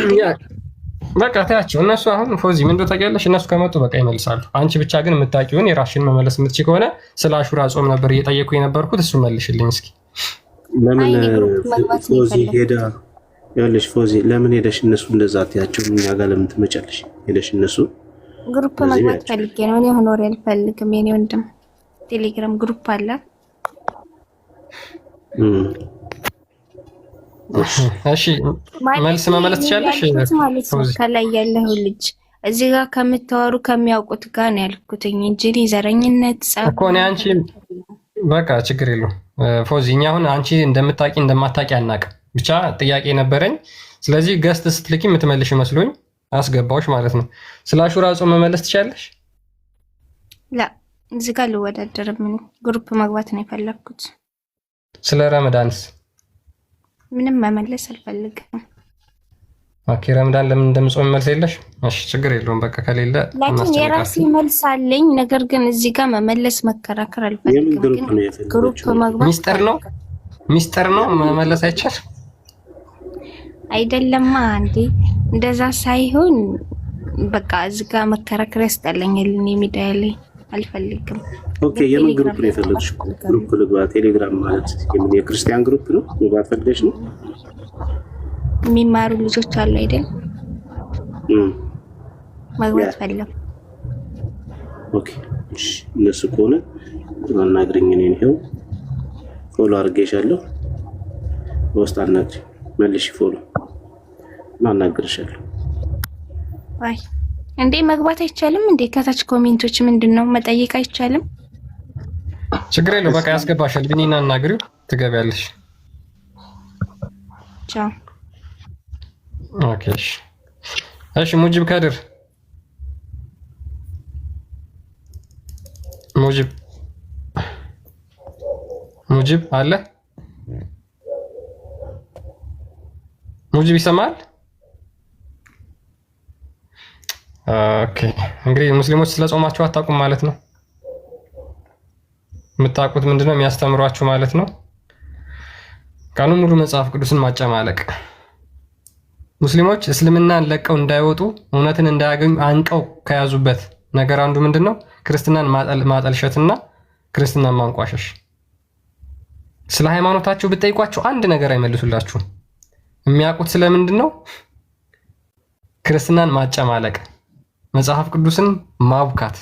በቃ ታያቸው እነሱ አሁን ፎዚ ምን ታውቂያለሽ? እነሱ ከመጡ በቃ ይመልሳሉ። አንቺ ብቻ ግን የምታውቂውን የራስሽን መመለስ የምትችይ ከሆነ ስለ አሹራ ጾም ነበር እየጠየኩ የነበርኩት፣ እሱ መልሽልኝ እስኪ። ለምን ፎዚ ሄዳ ያለሽ? ፎዚ ለምን ሄደሽ እነሱ እንደዛ አትያቸው? እኛ ጋር ለምን ትመጫለሽ? ሄደሽ እነሱ ግሩፕ መግባት ፈልጌ ነው። እኔ ሆኖ ሪል ፈልግም። የኔ ወንድም ቴሌግራም ግሩፕ አለ። እሺ መልስ መመለስ ትችላለሽ። ከላይ ያለው ልጅ እዚህ ጋር ከምታወሩ ከሚያውቁት ጋር ነው ያልኩት እንጂ ዘረኝነት ጻፍ እኮ ነው። አንቺ በቃ ችግር የለውም ፎዚ። እኛ አሁን አንቺ እንደምታውቂ እንደማታውቂ አናውቅም። ብቻ ጥያቄ ነበረኝ። ስለዚህ ገስት ስትልኪ የምትመልሽ መስሎኝ አስገባዎች ማለት ነው። ስለ አሹራ ጾም መመለስ ትችላለሽ? ላ እዚህ ጋር ልወዳደር ምን ግሩፕ መግባት ነው የፈለኩት። ስለ ረመዳንስ ምንም መመለስ አልፈልግም። ኦኬ ረመዳን ለምን እንደምጾም መልስ የለሽ? እሺ ችግር የለውም በቃ ከሌለ ላኪን የራሴ መልስ አለኝ። ነገር ግን እዚህ ጋር መመለስ መከራከር አልፈልግም። ግሩፕ መግባት ሚስጥር ነው መመለስ አይቻል አይደለማ እንዴ? እንደዛ ሳይሆን በቃ እዚህ ጋር መከራከር ያስጠላኛል። እኔ ሚዲያ ላይ አልፈልግም። ኦኬ የምን ግሩፕ ነው የፈለግሽ? ግሩፕ ልግባ። ቴሌግራም ማለት የምን የክርስቲያን ግሩፕ ነው? ልግባ ፈልገሽ ነው? የሚማሩ ልጆች አሉ አይደል? መግባት ፈለግ። ኦኬ እሺ፣ እነሱ ከሆነ አናግረኝ። እኔ ነው ፎሎ አድርጌሻለሁ። በውስጥ አናግረኝ፣ መልሽ ፎሎ አናግርሻለሁ። አይ እንዴ መግባት አይቻልም እንዴ? ከታች ኮሜንቶች ምንድነው መጠየቅ አይቻልም? ችግር የለው በቃ ያስገባሻል። ቢኒና አናግሪው ትገቢያለሽ። ቻው። ኦኬ እሺ። ሙጂብ ከድር ሙጂብ አለ? ሙጂብ ይሰማል? ኦኬ እንግዲህ ሙስሊሞች ስለጾማችሁ አታውቁም ማለት ነው። የምታውቁት ምንድነው የሚያስተምሯችሁ ማለት ነው። ቀኑን ሙሉ መጽሐፍ ቅዱስን ማጨማለቅ። ሙስሊሞች እስልምናን ለቀው እንዳይወጡ እውነትን እንዳያገኙ አንቀው ከያዙበት ነገር አንዱ ምንድነው? ክርስትናን ማጠልሸትና ክርስትናን ማንቋሸሽ። ስለ ሃይማኖታችሁ ብትጠይቋቸው አንድ ነገር አይመልሱላችሁም። የሚያውቁት ስለምንድን ነው? ክርስትናን ማጨማለቅ፣ መጽሐፍ ቅዱስን ማቡካት።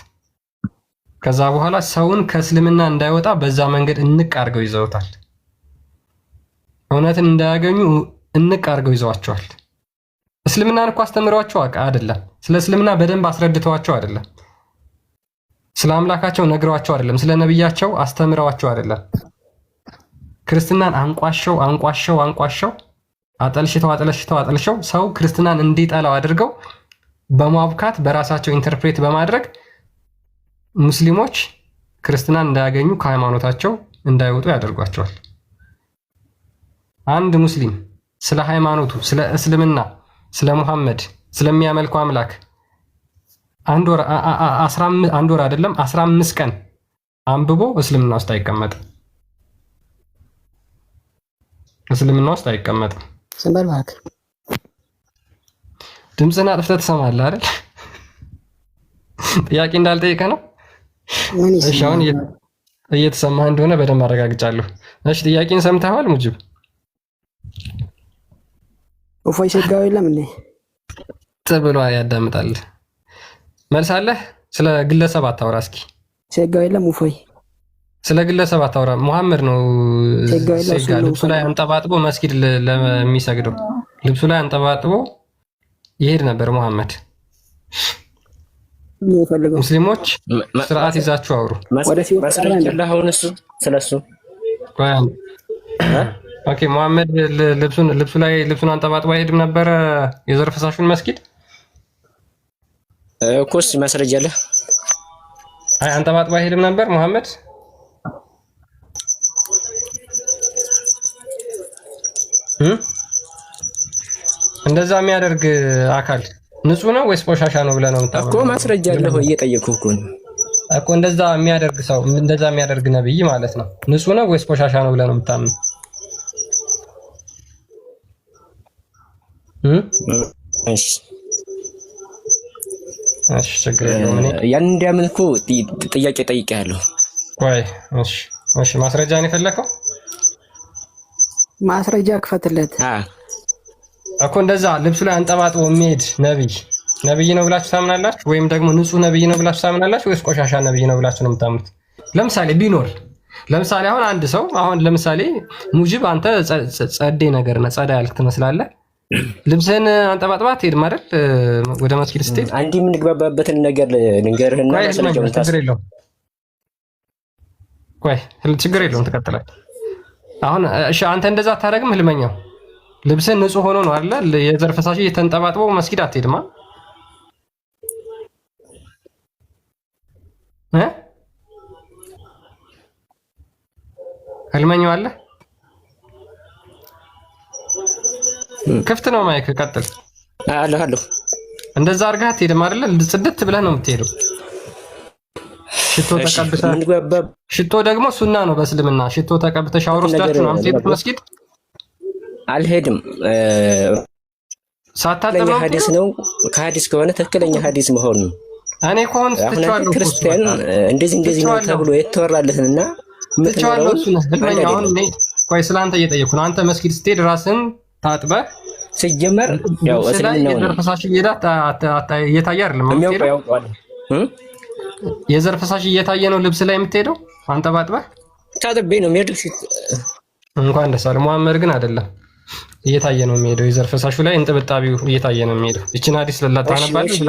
ከዛ በኋላ ሰውን ከእስልምና እንዳይወጣ በዛ መንገድ እንቅ አድርገው ይዘውታል። እውነትን እንዳያገኙ እንቅ አድርገው ይዘዋቸዋል። እስልምናን እኮ አስተምረዋቸው አይደለም። ስለ እስልምና በደንብ አስረድተዋቸው አይደለም። ስለ አምላካቸው ነግረዋቸው አይደለም። ስለ ነብያቸው አስተምረዋቸው አይደለም። ክርስትናን አንቋሸው አጠልሽተው ሰው ክርስትናን እንዲጠላው አድርገው በማብካት በራሳቸው ኢንተርፕሬት በማድረግ ሙስሊሞች ክርስትናን እንዳያገኙ ከሃይማኖታቸው እንዳይወጡ ያደርጓቸዋል። አንድ ሙስሊም ስለ ሃይማኖቱ፣ ስለ እስልምና፣ ስለ ሙሐመድ ስለሚያመልከው አምላክ አንድ ወር አይደለም 15 ቀን አንብቦ እስልምና ውስጥ አይቀመጥም። እስልምና ውስጥ አይቀመጥም። ሰንበር ማለት ድምፅህን አጥፍተህ ትሰማለህ አይደል? ጥያቄ እንዳልጠይቀህ ነው። እሺ አሁን እየተሰማህ እንደሆነ በደንብ አረጋግጫለሁ። እሺ ጥያቄን ሰምተሃል ሙጂብ? እፎይ ሸጋው የለም እንዴ? ተብሎ ያዳምጣል። መልስ አለህ? ስለ ግለሰብ አታውራ እስኪ። ሸጋው የለም እፎይ ስለ ግለሰብ አታውራ። ሙሐመድ ነው ልብሱ ላይ አንጠባጥቦ መስጊድ ለሚሰግደው ልብሱ ላይ አንጠባጥቦ ይሄድ ነበር ሙሐመድ። ሙስሊሞች ስርዓት ይዛችሁ አውሩ። ኦኬ ሙሐመድ ልብሱን አንጠባጥቦ አይሄድም ነበር የዘር ፈሳሹን መስጊድ እኮስ ማስረጃ አለ። አይ አንጠባጥቦ አይሄድም ነበር ሙሐመድ። እንደዛ የሚያደርግ አካል ንጹህ ነው ወይስ ቆሻሻ ነው ብለህ ነው የምታምነው? እኮ ማስረጃ አለህ እየጠየኩህ እኮ እንደዛ የሚያደርግ ሰው እንደዛ የሚያደርግ ነብይ ማለት ነው ንጹህ ነው ወይስ ቆሻሻ ነው ብለህ ነው የምታምነው? እሺ ችግር የለውም። ያን እንዲያምን እኮ ጥያቄ ጠይቄሃለሁ። ቆይ እሺ ማስረጃ ነው የፈለከው? ማስረጃ ክፈትለት እኮ እንደዛ ልብሱ ላይ አንጠባጥቦ የሚሄድ ነብይ ነው ብላችሁ ታምናላችሁ? ወይም ደግሞ ንጹህ ነብይ ነው ብላችሁ ታምናላችሁ ወይስ ቆሻሻ ነብይ ነው ብላችሁ ነው የምታምኑት? ለምሳሌ ቢኖር ለምሳሌ አሁን አንድ ሰው ለምሳሌ ሙጂብ አንተ ጸዴ ነገር ነህ፣ ጸዳ ያልክ ትመስላለህ። ልብስህን አንጠባጥባ ትሄድም አይደል? ወደ መስጊድ ስትሄድ አንዲ የምንግባባበትን ነገር ልንገርህና ችግር የለውም ትቀጥላለህ። አሁን እሺ አንተ እንደዛ አታደርግም? ህልመኛው ልብስህ ንጹህ ሆኖ ነው አይደል? የዘር ፈሳሽ እየተንጠባጥቦ መስጊድ አትሄድማ እ ህልመኛው አለ ክፍት ነው ማይክ ቀጥል። አለሁ እንደዛ አድርገህ አትሄድም አይደል? ጽድት ብለህ ነው የምትሄደው። ሽቶ ተቀብተህ ሽቶ ደግሞ ሱና ነው በእስልምና። ሽቶ ተቀብተህ ሻወር ወስዳችሁ ነው የምትሄዱት መስጊድ? አልሄድም። ሳታጠብ ነው ሐዲስ ነው። ከሐዲስ ከሆነ ትክክለኛ ሐዲስ መሆኑ ነው። እኔ ኮን ትቻለሁ። ክርስቲያን እንደዚህ ነው ተብሎ የተወራለትና ትቻለሁ። እሱ ነው ህልመኛ። አሁን እኔ ቆይ ስላንተ እየጠየኩ ነው። አንተ መስጊድ ስትሄድ ራስን ታጥበህ ሲጀመር ያው እስልምና ነው። የዘር ፈሳሽ እየታየ አይደለም የምትሄደው። የዘር ፈሳሽ እየታየ ነው ልብስ ላይ የምትሄደው። አንጠባጥበህ ታጥቤ ነው የሚሄደው። እንኳን ደስ አለ። መሐመድ ግን አይደለም እየታየ ነው የሚሄደው። የዘር ፈሳሹ ላይ እንጥብጣቢው እየታየ ነው የሚሄደው። እቺን ሐዲስ ለላታነባለህ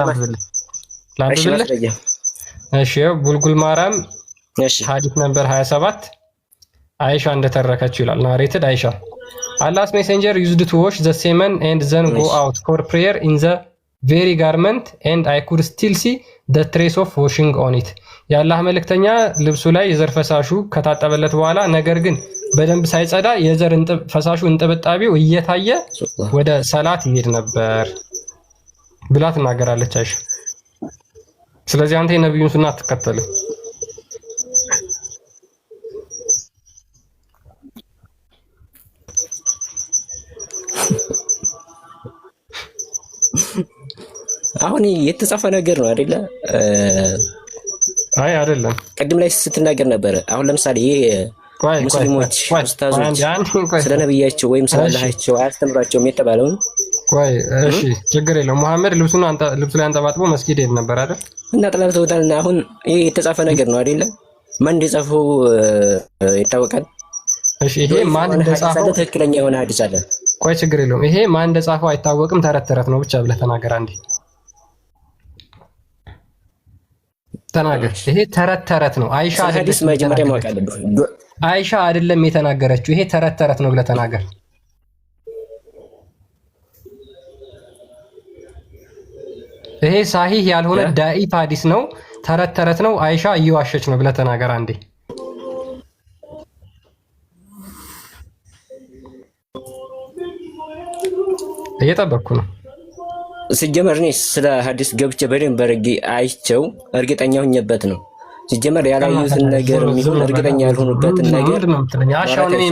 ላንብብልህ። እሺ ቡልጉል ማርያም ሐዲስ ነምበር 27 አይሻ እንደተረከችው ይላል። ናሬትድ አይሻ Allah's messenger used to wash the semen and then go out for prayer in the very garment and I could still see the trace of washing on it. የአላህ መልእክተኛ ልብሱ ላይ የዘር ፈሳሹ ከታጠበለት በኋላ ነገር ግን በደንብ ሳይጸዳ የዘር ፈሳሹ እንጥብጣቢው እየታየ ወደ ሰላት ይሄድ ነበር ብላ ትናገራለች አይሻ። ስለዚህ አንተ የነብዩን ሱና አትከተልም። አሁን የተጻፈ ነገር ነው አይደለ? አይ አይደለም። ቅድም ላይ ስትናገር ነበር። አሁን ለምሳሌ ሙስሊሞች ኡስታዞች ስለ ነብያቸው ወይም ስለ አላህቸው አያስተምሯቸውም የተባለውን ቆይ እሺ ችግር የለውም። መሐመድ ልብሱ ላይ አንጠባጥቦ መስጊድ ሄድ ነበር አይደል? እና ጥላልተውታልና አሁን ይሄ የተጻፈ ነገር ነው አይደለ? ማን እንደጻፈው ይታወቃል። እሺ ይሄ ማን እንደጻፈው ትክክለኛ የሆነ ሐዲስ አለ። ቆይ ችግር የለውም። ይሄ ማን እንደጻፈው አይታወቅም። ተረት ተረት ነው ብቻ ብለህ ተናገር አንዴ ተናገር። ይሄ ተረት ተረት ነው። አይሻ ሐዲስ መጀመሪያ ማወቅ አለብህ። አይሻ አይደለም የተናገረችው። ይሄ ተረት ተረት ነው ብለህ ተናገር። ይሄ ሳሂህ ያልሆነ ዳኢፍ ሐዲስ ነው። ተረት ተረት ነው። አይሻ እየዋሸች ነው ብለህ ተናገር አንዴ። እየጠበቅኩ ነው። ሲጀመር እኔ ስለ ሐዲስ ገብቼ በደንብ አድርጌ አይቼው እርግጠኛ ሆኜበት ነው። ሲጀመር ያላዩትን ነገር የሚሆን እርግጠኛ ያልሆኑበትን ነገር አሻውን እኔ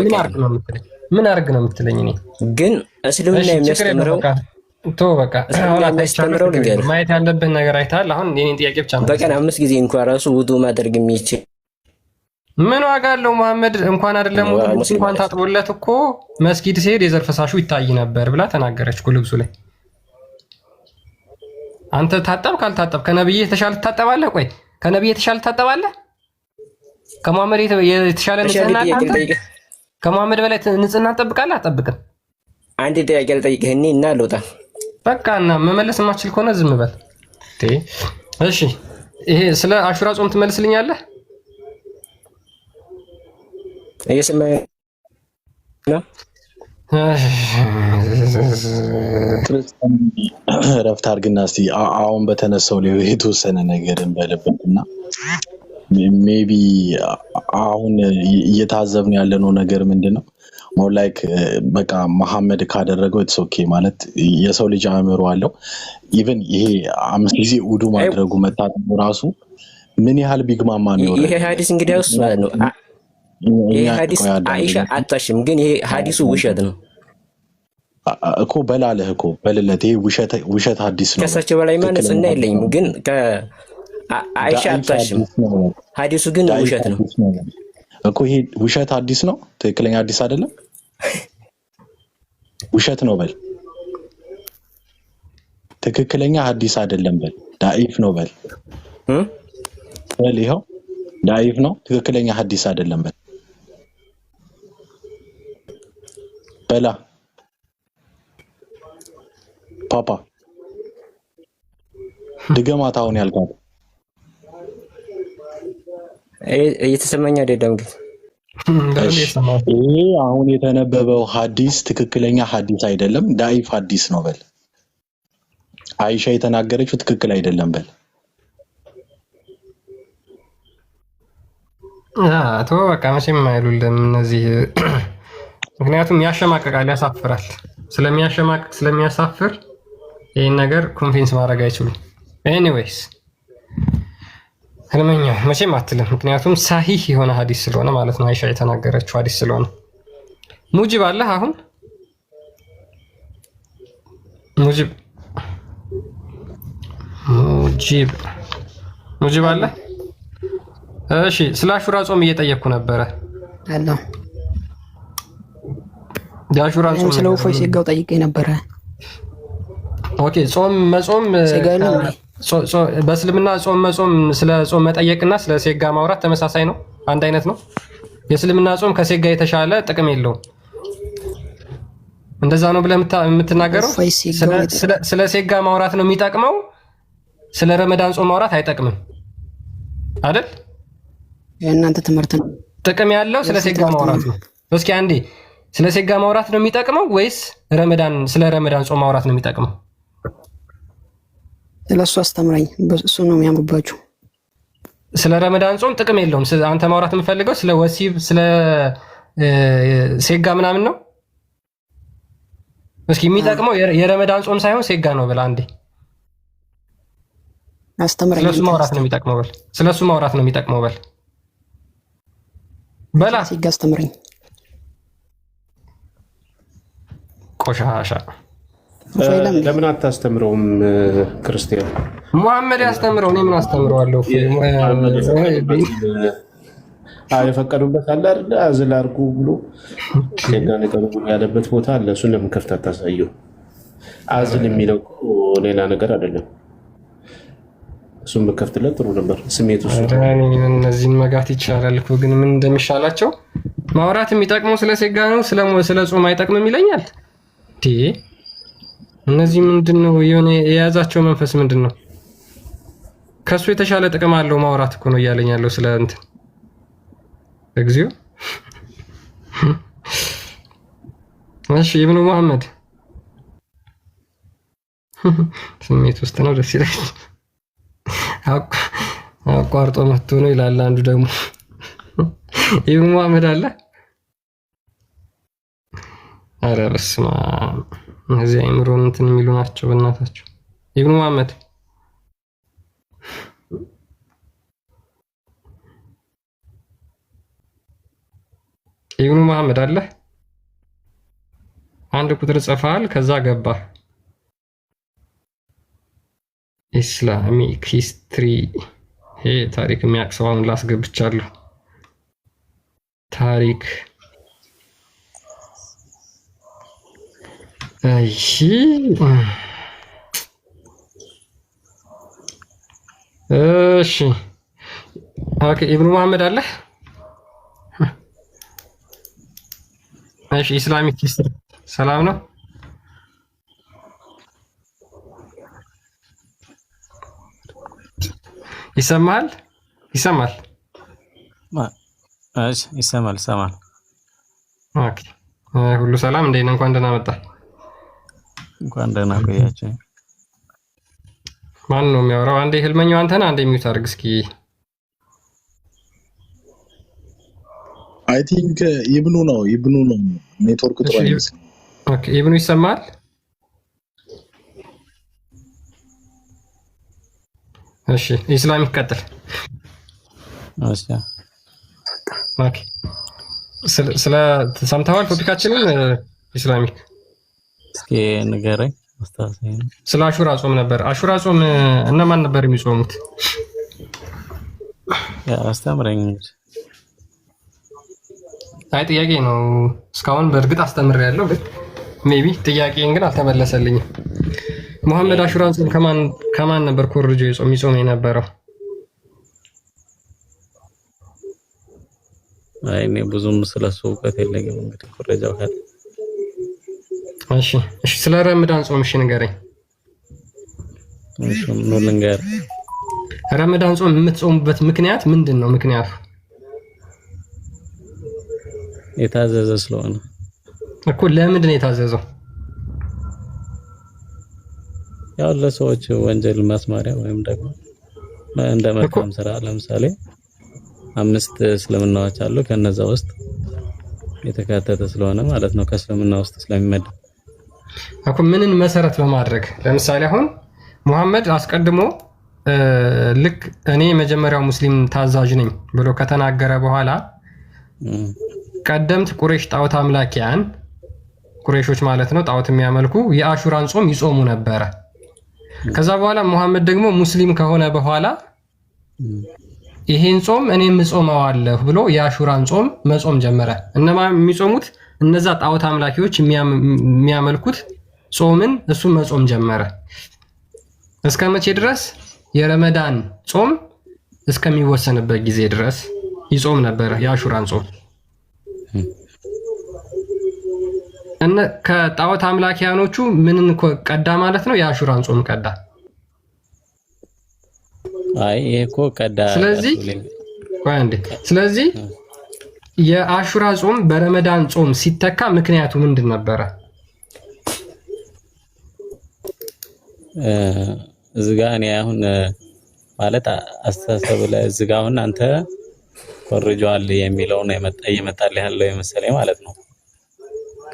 ምን አርግ ነው የምትለኝ? እኔ ግን እስልምና የሚያስተምረው በቃ ማየት ያለብን ነገር አይተሃል። አሁን የኔን ጥያቄ ብቻ ነው። በቀን 5 ጊዜ እንኳን ራሱ ውዱ ማድረግ የሚችል ምን ዋጋ አለው? መሐመድ እንኳን አይደለም እንኳን ታጥቦለት እኮ መስጊድ ሲሄድ የዘር ፈሳሹ ይታይ ነበር ብላ ተናገረች እኮ ልብሱ ላይ። አንተ ታጠብ ካልታጠብ ከነብይ የተሻለ ትታጠባለህ? ቆይ ከነብይ የተሻለ ትታጠባለህ? ከመሐመድ የተሻለ ንጽህና አለ? ከመሐመድ በላይ ንጽህና ትጠብቃለህ? አትጠብቅም? አንድ ጥያቄ ልጠይቅህ እና ልውጣ። በቃ እና መመለስ የማትችል ከሆነ ዝም በል። እሺ ይሄ ስለ አሹራ ጾም ትመልስልኛለህ? እየሰማኸኝ ነው? ረፍት አድርግና እስኪ አሁን በተነሳው ላይ የተወሰነ ነገር እንበልበትና ሜቢ አሁን እየታዘብን ያለነው ነገር ምንድን ነው? ሞር ላይክ በቃ መሐመድ ካደረገው ኢትስ ኦኬ ማለት የሰው ልጅ አእምሮ አለው። ኢቭን ይሄ 5 ጊዜ ውዱ ማድረጉ መታጠቡ ራሱ ምን ያህል ቢግማማ ነው? ይሄ ሐዲስ እንግዲህ ውስጥ ማለት ነው። ይሄ ሐዲስ አይሻ አጣሽም፣ ግን ይሄ ሐዲሱ ውሸት ነው እኮ በላለህ እኮ በልለት። ይሄ ውሸት ሐዲስ ነው። ከሳቸው በላይ ማነጽ እና የለኝም፣ ግን ከአይሻ አጣሽም ሐዲሱ ግን ውሸት ነው እኮ። ይሄ ውሸት ሐዲስ ነው፣ ትክክለኛ ሐዲስ አይደለም። ውሸት ነው በል፣ ትክክለኛ ሐዲስ አይደለም በል፣ ዳኢፍ ነው በል። ይኸው ዳኢፍ ነው፣ ትክክለኛ ሐዲስ አይደለም በል በላ ፓፓ ድገማት አሁን ያልካት እየተሰማኝ አይደለም። ግን ይሄ አሁን የተነበበው ሐዲስ ትክክለኛ ሐዲስ አይደለም፣ ዳይፍ ሐዲስ ነው በል። አይሻ የተናገረችው ትክክል አይደለም በል። አቶ በቃ መቼም አይሉልም እነዚህ። ምክንያቱም ያሸማቀቃል፣ ያሳፍራል። ስለሚያሸማቅቅ ስለሚያሳፍር ይህን ነገር ኮንፊንስ ማድረግ አይችሉም። ኤኒዌይስ ህልመኛ መቼም አትልም፣ ምክንያቱም ሳሂህ የሆነ ሐዲስ ስለሆነ ማለት ነው። አይሻ የተናገረችው ሐዲስ ስለሆነ። ሙጂብ አለህ አሁን? ሙጂብ አለ? እሺ፣ ስለ አሹራ ጾም እየጠየቅኩ ነበረ። አሎ የአሹራ ጾም ስለ እፎይ ሴጋው ጠይቄ ነበረ። ኦኬ፣ ጾም መጾም በእስልምና ጾም መጾም ስለ ጾም መጠየቅና ስለ ሴጋ ማውራት ተመሳሳይ ነው፣ አንድ አይነት ነው። የእስልምና ጾም ከሴጋ የተሻለ ጥቅም የለውም። እንደዛ ነው ብለህ የምትናገረው? ስለ ሴጋ ማውራት ነው የሚጠቅመው፣ ስለ ረመዳን ጾም ማውራት አይጠቅምም አይደል? የእናንተ ትምህርት ነው። ጥቅም ያለው ስለ ሴጋ ማውራት ነው። እስኪ አንዴ ስለ ሴጋ ማውራት ነው የሚጠቅመው ወይስ ስለ ረመዳን ጾም ማውራት ነው የሚጠቅመው? ስለሱ አስተምረኝ። እሱ ነው የሚያምርባችሁ። ስለ ረመዳን ጾም ጥቅም የለውም። አንተ ማውራት የምፈልገው ስለ ወሲብ፣ ስለ ሴጋ ምናምን ነው። እስኪ የሚጠቅመው የረመዳን ጾም ሳይሆን ሴጋ ነው ብለህ አንዴ አስተምረኝ። ስለሱ ማውራት ነው የሚጠቅመው በል። ስለሱ ማውራት ነው የሚጠቅመው በል። በላ ሴጋ አስተምረኝ። ቆሻሻ ለምን አታስተምረውም? ክርስቲያን ሙሐመድ ያስተምረው፣ እኔ ምን አስተምረዋለሁ? የፈቀዱበት አለ አይደል? አዝል አድርጉ ብሎ ሴጋ ነገር ያለበት ቦታ አለ። እሱን ለምን ከፍተህ አታሳየው? አዝል የሚለው ሌላ ነገር አይደለም። እሱን በከፍትለት ጥሩ ነበር። ስሜቱ እነዚህን መጋት ይቻላል እኮ ግን ምን እንደሚሻላቸው ማውራት የሚጠቅመው ስለ ሴጋ ነው፣ ስለ ጾም አይጠቅምም ይለኛል። እነዚህ ምንድነው የሆነ የያዛቸው መንፈስ ምንድነው? ከሱ የተሻለ ጥቅም አለው ማውራት እኮ ነው እያለኝ ያለው ስለ እንትን እግዚኦ። እሺ ኢብኑ መሐመድ ስሜት ውስጥ ነው፣ ደስ ይላል። አቋርጦ መጥቶ ነው ይላል አንዱ ደግሞ። ኢብኑ መሐመድ አለ? ኧረ በስመ አብ፣ እነዚህ አይምሮን እንትን የሚሉ ናቸው በእናታቸው። ኢብኑ መሐመድ ኢብኑ መሐመድ አለ? አንድ ቁጥር ጽፈሃል፣ ከዛ ገባ። ኢስላሚክ ሂስትሪ፣ ይሄ ታሪክ የሚያውቅ ሰው አሁን ላስገብቻለሁ። ታሪክ እሺ፣ እሺ፣ ኦኬ። ኢብኑ መሐመድ አለ? እሺ፣ ኢስላሚክ ሂስትሪ ሰላም ነው? ይሰማል? ይሰማል? እሺ፣ ይሰማል። ኦኬ፣ ሁሉ ሰላም። እንዴት ነህ? እንኳን ደህና መጣህ። እንኳን ደህና ቆያችሁ። ማን ነው የሚያወራው? አንዴ ህልመኛው አንተ ነህ? አንዴ ሚውት አድርግ እስኪ። አይ ቲንክ ኢብኑ ነው ኔትወርክ ጥሩ አይመስልም። ኦኬ፣ ኢብኑ ይሰማል? እሺ፣ ኢስላሚክ ቀጥል። እሺ፣ ኦኬ። ስለ ሰምተዋል ቶፒካችንን? ኢስላሚክ እስኪ ንገረኝ። ስለ አሹራ ጾም ነበር። አሹራ ጾም እነማን ነበር የሚጾሙት? አስተምረኝ። አይ ጥያቄ ነው። እስካሁን በእርግጥ አስተምሬያለሁ፣ ግን ሜቢ ጥያቄን ግን አልተመለሰልኝም። ሙሐመድ አሹራን ጾም ከማን ነበር ኮርጆ የሚጾም የነበረው? አይ እኔ ብዙም ስለሱ እውቀት የለኝም። እንግዲህ ኮረጃው ካለ እሺ፣ ስለ ረመዳን ጾም እሺ ንገረኝ። እሺ ምን ልንገር? ረመዳን ጾም የምትጾሙበት ምክንያት ምንድን ነው? ምክንያቱ የታዘዘ ስለሆነ እኮ ለምንድን ነው የታዘዘው? ያው ለሰዎች ወንጀል ማስማሪያ ወይም ደግሞ እንደ መልካም ስራ ለምሳሌ 5 እስልምናዎች አሉ ከነዛ ውስጥ የተካተተ ስለሆነ ማለት ነው ከእስልምና ውስጥ ስለሚመደብ እኮ ምንን መሰረት በማድረግ ለምሳሌ አሁን ሙሐመድ አስቀድሞ ልክ እኔ መጀመሪያው ሙስሊም ታዛዥ ነኝ ብሎ ከተናገረ በኋላ ቀደምት ቁረይሽ ጣዖት አምላኪያን ቁረይሾች ማለት ነው ጣዖት የሚያመልኩ የአሹራን ጾም ይጾሙ ነበረ። ከዛ በኋላ ሙሐመድ ደግሞ ሙስሊም ከሆነ በኋላ ይሄን ጾም እኔም እጾመዋለሁ ብሎ የአሹራን ጾም መጾም ጀመረ። እነማ የሚጾሙት እነዛ ጣዖት አምላኪዎች የሚያመልኩት ጾምን እሱ መጾም ጀመረ። እስከ መቼ ድረስ? የረመዳን ጾም እስከሚወሰንበት ጊዜ ድረስ ይጾም ነበረ የአሹራን ጾም። እነ ከጣዖት አምላኪያኖቹ ምንን ቀዳ ማለት ነው? የአሹራን ጾም ቀዳ። አይ ይሄ እኮ ቀዳ። ስለዚህ የአሹራ ጾም በረመዳን ጾም ሲተካ ምክንያቱ ምንድን ነበረ? እዚህ ጋር እኔ አሁን ማለት አስተሳሰብ ላይ እዚህ ጋር አሁን አንተ ኮርጇል የሚለው ነው እየመጣልህ ያለው የመሰለኝ ማለት ነው።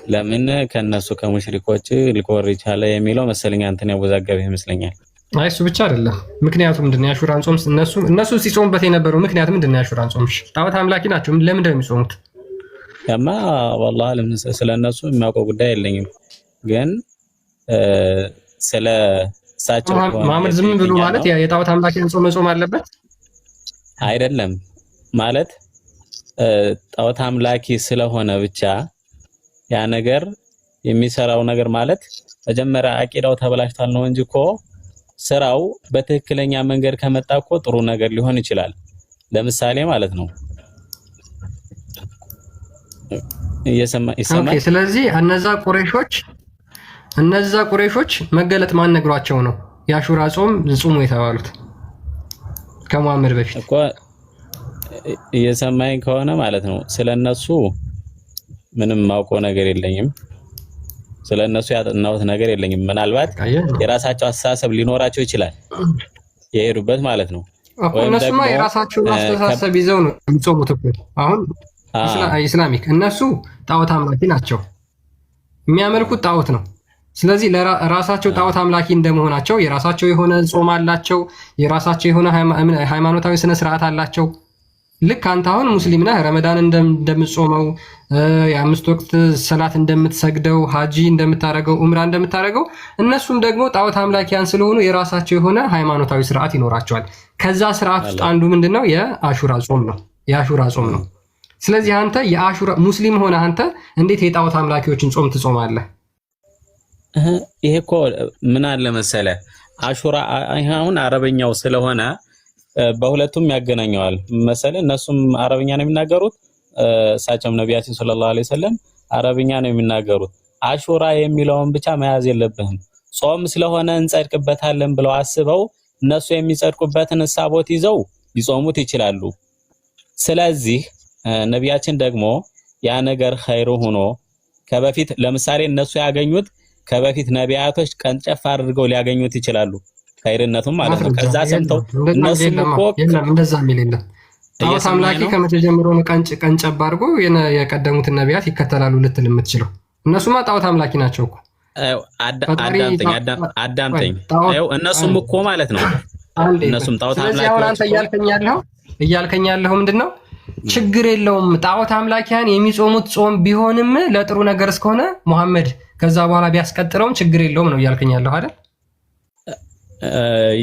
ለምን ከነሱ ከሙሽሪኮች ሊኮርጅ አለ የሚለው መሰለኝ አንተን ያወዛገበህ ይመስለኛል። አይ እሱ ብቻ አይደለም። ምክንያቱ ምንድነው? የአሹራን ጾም እነሱ ሲጾሙበት የነበረው ምክንያቱ ምንድነው? የአሹራን ጾም ጣዖት አምላኪ ናቸው። ለምንድን ነው የሚጾሙት? ያማ والله ስለነሱ የሚያውቀው ጉዳይ የለኝም። ግን ስለ ሳቸው ማመድ ዝም ብሎ ማለት የጣዖት አምላኪን ጾም መጾም አለበት አይደለም ማለት ጣዖት አምላኪ ስለሆነ ብቻ ያ ነገር የሚሰራው ነገር ማለት መጀመሪያ አቂዳው ተበላሽቷል ነው እንጂ እኮ ስራው በትክክለኛ መንገድ ከመጣ እኮ ጥሩ ነገር ሊሆን ይችላል። ለምሳሌ ማለት ነው ይሰማል። ኦኬ ስለዚህ እነዛ ቁረይሾች መገለጥ ማን ነግሯቸው ነው የአሹራ ጾም ጾሙ የተባሉት? ከሙሐመድ በፊት እኮ እየሰማኝ ከሆነ ማለት ነው ስለነሱ ምንም ማውቀው ነገር የለኝም። ስለነሱ ያጠናሁት ነገር የለኝም። ምናልባት የራሳቸው አስተሳሰብ ሊኖራቸው ይችላል የሄዱበት ማለት ነው። እነሱማ የራሳቸውን አስተሳሰብ ይዘው ነው የሚጾሙት እኮ። አሁን ኢስላሚክ እነሱ ጣዖት አምላኪ ናቸው፣ የሚያመልኩት ጣዖት ነው። ስለዚህ ለራሳቸው ጣዖት አምላኪ እንደመሆናቸው የራሳቸው የሆነ ጾም አላቸው፣ የራሳቸው የሆነ ሃይማኖታዊ ስነ ስርዓት አላቸው። ልክ አንተ አሁን ሙስሊም ነህ፣ ረመዳን እንደምትጾመው፣ የአምስት ወቅት ሰላት እንደምትሰግደው፣ ሀጂ እንደምታረገው፣ ኡምራ እንደምታረገው እነሱም ደግሞ ጣዖት አምላኪያን ስለሆኑ የራሳቸው የሆነ ሃይማኖታዊ ስርዓት ይኖራቸዋል። ከዛ ስርዓት ውስጥ አንዱ ምንድነው? የአሹራ ጾም ነው። የአሹራ ጾም ነው። ስለዚህ አንተ የአሹራ ሙስሊም ሆነ አንተ እንዴት የጣዖት አምላኪዎችን ጾም ትጾማለህ? ይሄ እኮ ምን አለ መሰለ አሹራ አሁን አረበኛው ስለሆነ በሁለቱም ያገናኘዋል መሰለ። እነሱም አረብኛ ነው የሚናገሩት፣ እሳቸውም ነቢያችን ሰለላሁ ዐለይሂ ወሰለም አረብኛ ነው የሚናገሩት። አሹራ የሚለውን ብቻ መያዝ የለብህም። ጾም ስለሆነ እንጸድቅበታለን ብለው አስበው እነሱ የሚጸድቁበትን ሐሳቦት ይዘው ሊጾሙት ይችላሉ። ስለዚህ ነቢያችን ደግሞ ያ ነገር ኸይሩ ሆኖ ከበፊት ለምሳሌ እነሱ ያገኙት ከበፊት ነቢያቶች ቀንጨፍ አድርገው ሊያገኙት ይችላሉ ኸይርነቱም ማለት ነው። ከዛ ሰምተው እነሱም እኮ እንደዛ የሚል የለም። ጣዖት አምላኪ ከመጀመሩ ቀንጨብ አድርጎ የቀደሙትን ነቢያት ይከተላሉ ልትል የምትችለው እነሱማ ጣዖት አምላኪ ናቸው እኮ። አዳምጠኝ። ይኸው እነሱም እኮ ማለት ነው እነሱም ጣዖት አምላኪዎች። አንተ እያልከኝ ያለኸው ምንድነው? ችግር የለውም ጣዖት አምላኪያን የሚጾሙት ጾም ቢሆንም ለጥሩ ነገር እስከሆነ ሙሐመድ ከዛ በኋላ ቢያስቀጥለውም ችግር የለውም ነው እያልከኝ ያለኸው አይደል?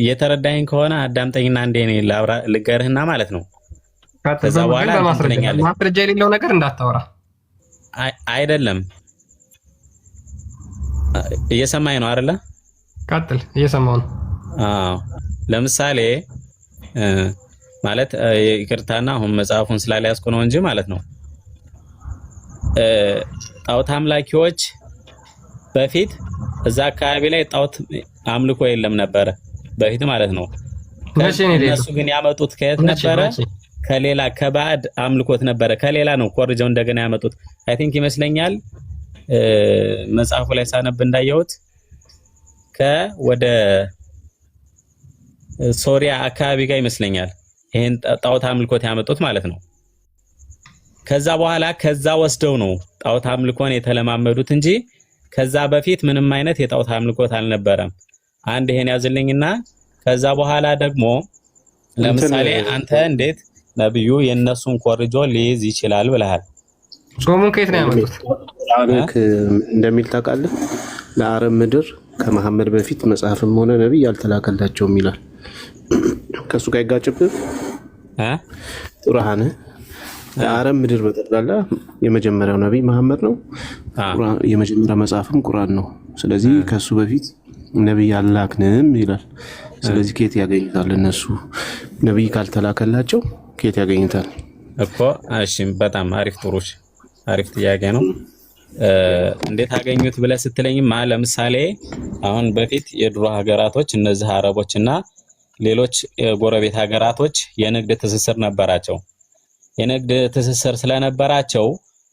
የተረዳኸኝ ከሆነ አዳምጠኝና እንዴ ነው ልገርህና ማለት ነው። ከዛ በኋላ ማስረጃ የሌለው ነገር እንዳታወራ። አይደለም እየሰማኝ ነው አይደለ? ቀጥል፣ እየሰማው ነው። አዎ ለምሳሌ ማለት ይቅርታና አሁን መጽሐፉን ስላልያዝኩ ነው እንጂ ማለት ነው ጣዖት አምላኪዎች በፊት እዛ አካባቢ ላይ ጣዖት አምልኮ የለም ነበረ በፊት ማለት ነው። እነሱ ግን ያመጡት ከየት ነበረ? ከሌላ ከባዕድ አምልኮት ነበረ። ከሌላ ነው ኮርጀው እንደገና ያመጡት። አይ ቲንክ ይመስለኛል መጽሐፉ ላይ ሳነብ እንዳየሁት ወደ ሶሪያ አካባቢ ጋር ይመስለኛል ይሄን ጣዖት አምልኮት ያመጡት ማለት ነው። ከዛ በኋላ ከዛ ወስደው ነው ጣዖት አምልኮን የተለማመዱት እንጂ ከዛ በፊት ምንም አይነት የጣዖት አምልኮት አልነበረም። አንድ ይሄን ያዝልኝና ከዛ በኋላ ደግሞ ለምሳሌ አንተ እንዴት ነብዩ የነሱን ኮርጆ ሊይዝ ይችላል ብለሃል? ጾሙን ከየት ነው ያመጡት? አረክ እንደሚል ታውቃለህ? ለአረብ ምድር ከመሐመድ በፊት መጽሐፍም ሆነ ነብይ ያልተላከላቸውም ይላል። ከሱ ጋር ይጋጭብህ ቁርአን። ለአረብ ምድር በጠቅላላ የመጀመሪያው ነብይ መሐመድ ነው። የመጀመሪያ መጽሐፍም ቁርአን ነው። ስለዚህ ከሱ በፊት ነብይ አላክንም ይላል። ስለዚህ ከየት ያገኙታል? እነሱ ነብይ ካልተላከላቸው ከየት ያገኙታል እኮ? እሺ በጣም አሪፍ ጥሩሽ፣ አሪፍ ጥያቄ ነው። እንዴት አገኙት ብለህ ስትለኝማ ለምሳሌ አሁን በፊት የድሮ ሀገራቶች እነዚህ አረቦችና ሌሎች ጎረቤት ሀገራቶች የንግድ ትስስር ነበራቸው። የንግድ ትስስር ስለነበራቸው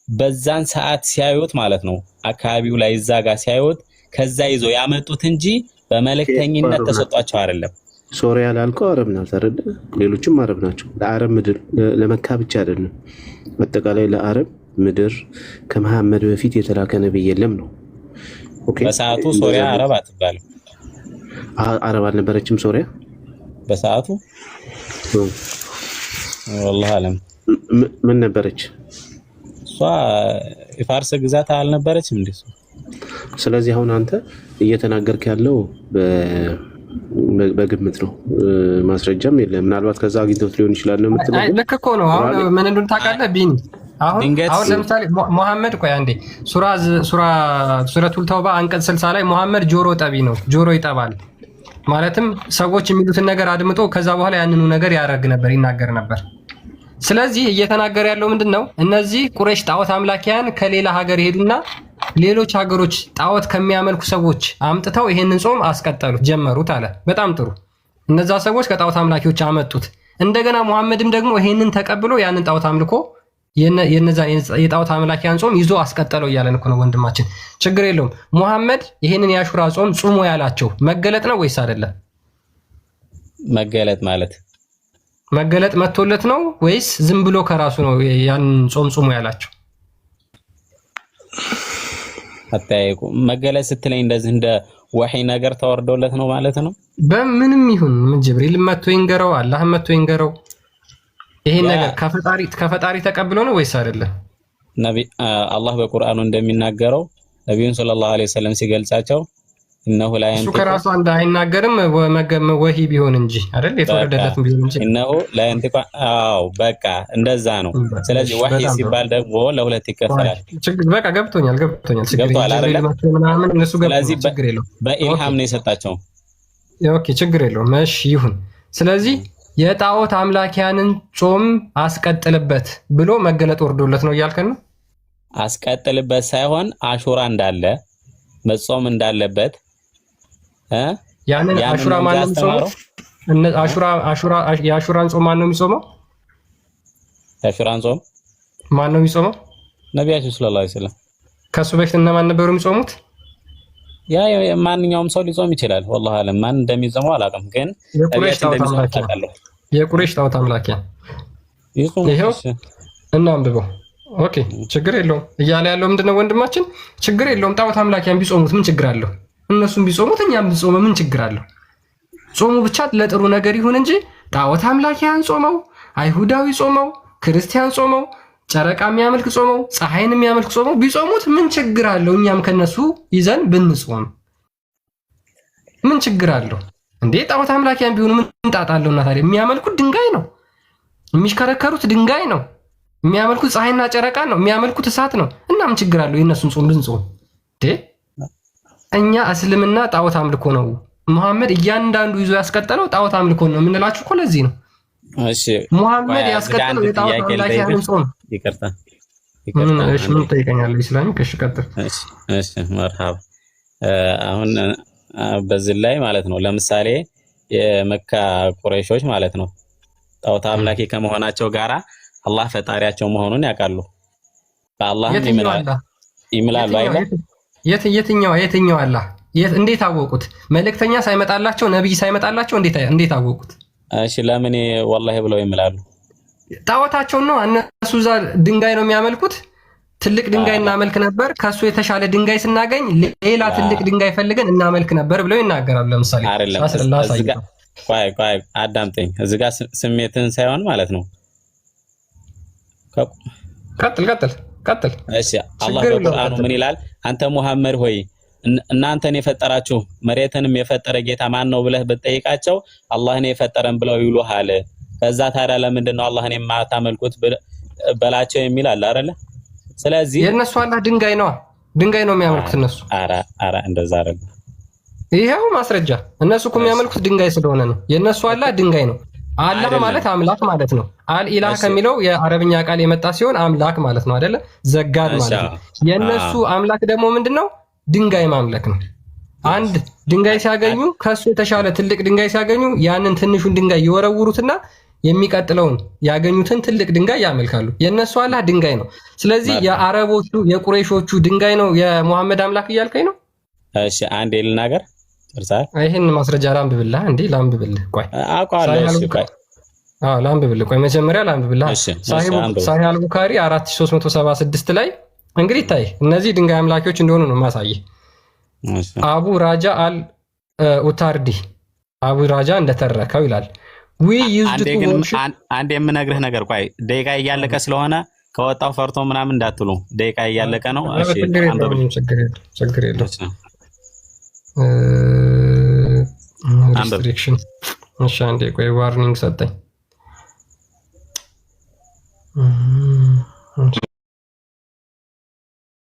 በዛን ሰዓት ሲያዩት ማለት ነው አካባቢው ላይ እዛጋ ሲያዩት ከዛ ይዞ ያመጡት እንጂ በመልእክተኝነት ተሰጧቸው አይደለም። ሶሪያ ላልከው አረብ ናት አይደል? ሌሎችም አረብ ናቸው። ለአረብ ምድር ለመካ ብቻ አይደለም፣ አጠቃላይ ለአረብ ምድር ከመሐመድ በፊት የተላከ ነብይ የለም ነው። ኦኬ። በሰዓቱ ሶሪያ አረብ አትባልም። አረብ አልነበረችም ሶሪያ በሰዓቱ። والله አለም ምን ነበረች? እሷ የፋርስ ግዛት አልነበረችም እንዴ? ስለዚህ አሁን አንተ እየተናገርክ ያለው በግምት ነው፣ ማስረጃም የለም። ምናልባት ከዛ አግኝቶት ሊሆን ይችላል ነው የምትለው። አይ ልክ እኮ ነው። አሁን ምን እንደሆነ ታውቃለህ ቢኒ? አሁን ለምሳሌ መሐመድ ቆይ አንዴ ሱረቱል ተውባ አንቀጽ 60 ላይ መሐመድ ጆሮ ጠቢ ነው፣ ጆሮ ይጠባል። ማለትም ሰዎች የሚሉትን ነገር አድምጦ ከዛ በኋላ ያንኑ ነገር ያደርግ ነበር፣ ይናገር ነበር። ስለዚህ እየተናገረ ያለው ምንድነው? እነዚህ ቁረይሽ ጣዖት አምላኪያን ከሌላ ሀገር ሄዱና ሌሎች ሀገሮች ጣዖት ከሚያመልኩ ሰዎች አምጥተው ይሄንን ጾም አስቀጠሉት፣ ጀመሩት አለ። በጣም ጥሩ። እነዛ ሰዎች ከጣዖት አምላኪዎች አመጡት። እንደገና መሐመድም ደግሞ ይሄንን ተቀብሎ ያንን ጣዖት አምልኮ የነዛ የጣዖት አምላኪያን ጾም ይዞ አስቀጠለው እያለን እኮ ነው ወንድማችን። ችግር የለውም። መሐመድ ይሄንን የአሹራ ጾም ጾሙ ያላቸው መገለጥ ነው ወይስ አይደለም? መገለጥ ማለት መገለጥ መጥቶለት ነው ወይስ ዝም ብሎ ከራሱ ነው ያን ጾም ጾሙ ያላቸው? አታይቁ መገለጥ ስትለኝ እንደዚህ እንደ ወህይ ነገር ተወርዶለት ነው ማለት ነው። በምንም ይሁን ምን ጅብሪል መጥቶ ይንገረው አላህ መጥቶ ይንገረው ይሄ ነገር ከፈጣሪ ተቀብሎ ነው ወይስ አይደለም? ነብይ አላህ በቁርአኑ እንደሚናገረው ነብዩን ሰለላሁ ዐለይሂ ወሰለም ሲገልጻቸው እነሆ ላይ አንተ ከራሱ አንድ አይናገርም ወህይ ቢሆን እንጂ አይደል? የተወረደለትም ቢሆን እንጂ እነሆ ላይ አንተ አው በቃ እንደዛ ነው። ስለዚህ ወህይ ሲባል ደግሞ ለሁለት ይከፈላል። በቃ ገብቶኛል። ገብቷል አይደል? ምናምን እነሱ ገብቶኛል። ችግር የለውም። በኢልሃም ነው የሰጣቸው። ኦኬ ችግር የለውም። እሺ ይሁን። ስለዚህ የጣዖት አምላኪያንን ጾም አስቀጥልበት ብሎ መገለጥ ወርዶለት ነው እያልከን ነው? አስቀጥልበት ሳይሆን አሹራ እንዳለ መጾም እንዳለበት ያንን አሹራ ማን ነው የሚጾመው? የአሹራን ጾም ማን ነው የሚጾመው? የአሹራን ጾም ማን ነው የሚጾመው? ነብያችን ሰለላሁ ዐለይሂ ወሰለም። ከሱ በፊት እነማን ነበሩ የሚጾሙት? ያ ማንኛውም ሰው ሊጾም ይችላል። والله አለም ማን እንደሚጾመው አላውቅም፣ ግን የቁረይሽ ጣዖት አምላኪያ ይሄው እናንብበው። ኦኬ ችግር የለውም እያለ ያለው ምንድነው ወንድማችን? ችግር የለውም ጣዖት አምላኪያን ቢጾሙት ምን ችግር አለው? እነሱም ቢጾሙት እኛም ቢጾም ምን ችግር አለው? ጾሙ ብቻ ለጥሩ ነገር ይሁን እንጂ ጣዖት አምላኪያን ጾመው፣ አይሁዳዊ ጾመው፣ ክርስቲያን ጾመው፣ ጨረቃ የሚያመልክ ጾመው፣ ፀሐይን የሚያመልክ ጾመው ቢጾሙት ምን ችግር አለው? እኛም ከነሱ ይዘን ብንጾም ምን ችግር አለው እንዴ? ጣዖት አምላኪያን ቢሆኑ ምን ጣጣ አለውና ታዲያ? የሚያመልኩት ድንጋይ ነው፣ የሚሽከረከሩት ድንጋይ ነው፣ የሚያመልኩት ፀሐይና ጨረቃ ነው፣ የሚያመልኩት እሳት ነው። እና ምን ችግር አለው የነሱን ጾም ብንጾም? እኛ እስልምና ጣዖት አምልኮ ነው። መሐመድ እያንዳንዱ ይዞ ያስቀጠለው ጣዖት አምልኮ ነው የምንላችሁ እኮ ለዚህ ነው። እሺ መሐመድ ያስቀጠለው የጣዖት አምላኪያን ጾም። ይቅርታ እሺ ምን ጠይቀኛለህ? ኢስላሚክ እሺ ቀጥል። እሺ መርሐባ። አሁን በዚህ ላይ ማለት ነው ለምሳሌ የመካ ቁረይሾች ማለት ነው ጣዖት አምላኪ ከመሆናቸው ጋራ አላህ ፈጣሪያቸው መሆኑን ያውቃሉ። በአላህ ይምላሉ አይደል? የትኛው አላህ? እንዴት አወቁት? መልእክተኛ ሳይመጣላቸው ነብይ ሳይመጣላቸው እንዴት አወቁት? እሺ ለምን ወላሂ ብለው ይምላሉ? ጣዖታቸው ነው። እነሱ እዛ ድንጋይ ነው የሚያመልኩት። ትልቅ ድንጋይ እናመልክ ነበር፣ ከሱ የተሻለ ድንጋይ ስናገኝ ሌላ ትልቅ ድንጋይ ፈልገን እናመልክ ነበር ብለው ይናገራሉ። ለምሳሌ ቆይ አዳምጠኝ። እዚህ ጋር ስሜትን ሳይሆን ማለት ነው። ቀጥል። እሺ አላህ በቁርአኑ ምን ይላል? አንተ ሙሐመድ ሆይ እናንተን የፈጠራችሁ መሬትንም የፈጠረ ጌታ ማን ነው ብለህ ብትጠይቃቸው አላህን የፈጠረን ብለው ይሉሃል። ከዛ ታዲያ ለምንድን ነው አላህን የማታመልኩት በላቸው የሚል አለ አይደለ? ስለዚህ የነሱ አላህ ድንጋይ ነው የሚያመልኩት እነሱ። አረ እንደዛ አይደለም። ይሄው ማስረጃ። እነሱ እኮ የሚያመልኩት ድንጋይ ስለሆነ ነው። የነሱ አላህ ድንጋይ ነው። አላህ ማለት አምላክ ማለት ነው። አልኢላህ ከሚለው የአረብኛ ቃል የመጣ ሲሆን አምላክ ማለት ነው አይደለ? ዘጋድ ማለት ነው። የነሱ አምላክ ደግሞ ምንድነው? ድንጋይ ማምለክ ነው። አንድ ድንጋይ ሲያገኙ ከሱ የተሻለ ትልቅ ድንጋይ ሲያገኙ ያንን ትንሹን ድንጋይ ይወረውሩትና የሚቀጥለውን ያገኙትን ትልቅ ድንጋይ ያመልካሉ። የነሱ አላህ ድንጋይ ነው። ስለዚህ የአረቦቹ የቁረይሾቹ ድንጋይ ነው የሙሐመድ አምላክ እያልከኝ ነው? እሺ አንዴ ልናገር ጨርሳል። ይሄን ማስረጃ ላንብብልህ። እንዴ ላንብብልህ። ቆይ አውቃለሁ። እሺ ቆይ ላንብብልህ። ቆይ መጀመሪያ ላንብብልህ። ሳሂህ አልቡኻሪ 4376 ላይ እንግዲህ ታይ እነዚህ ድንጋይ አምላኪዎች እንደሆኑ ነው ማሳየህ። አቡ ራጃ አል ኡታርዲ አቡ ራጃ እንደተረከው ይላል። አንድ የምነግርህ ነገር ቆይ ደቂቃ እያለቀ ስለሆነ ከወጣው ፈርቶ ምናምን እንዳትሉ፣ ደቂቃ እያለቀ ነው። እሺ ችግር የለውም። ሪስትሪክሽን እሺ አንዴ ቆይ ዋርኒንግ ሰጠኝ።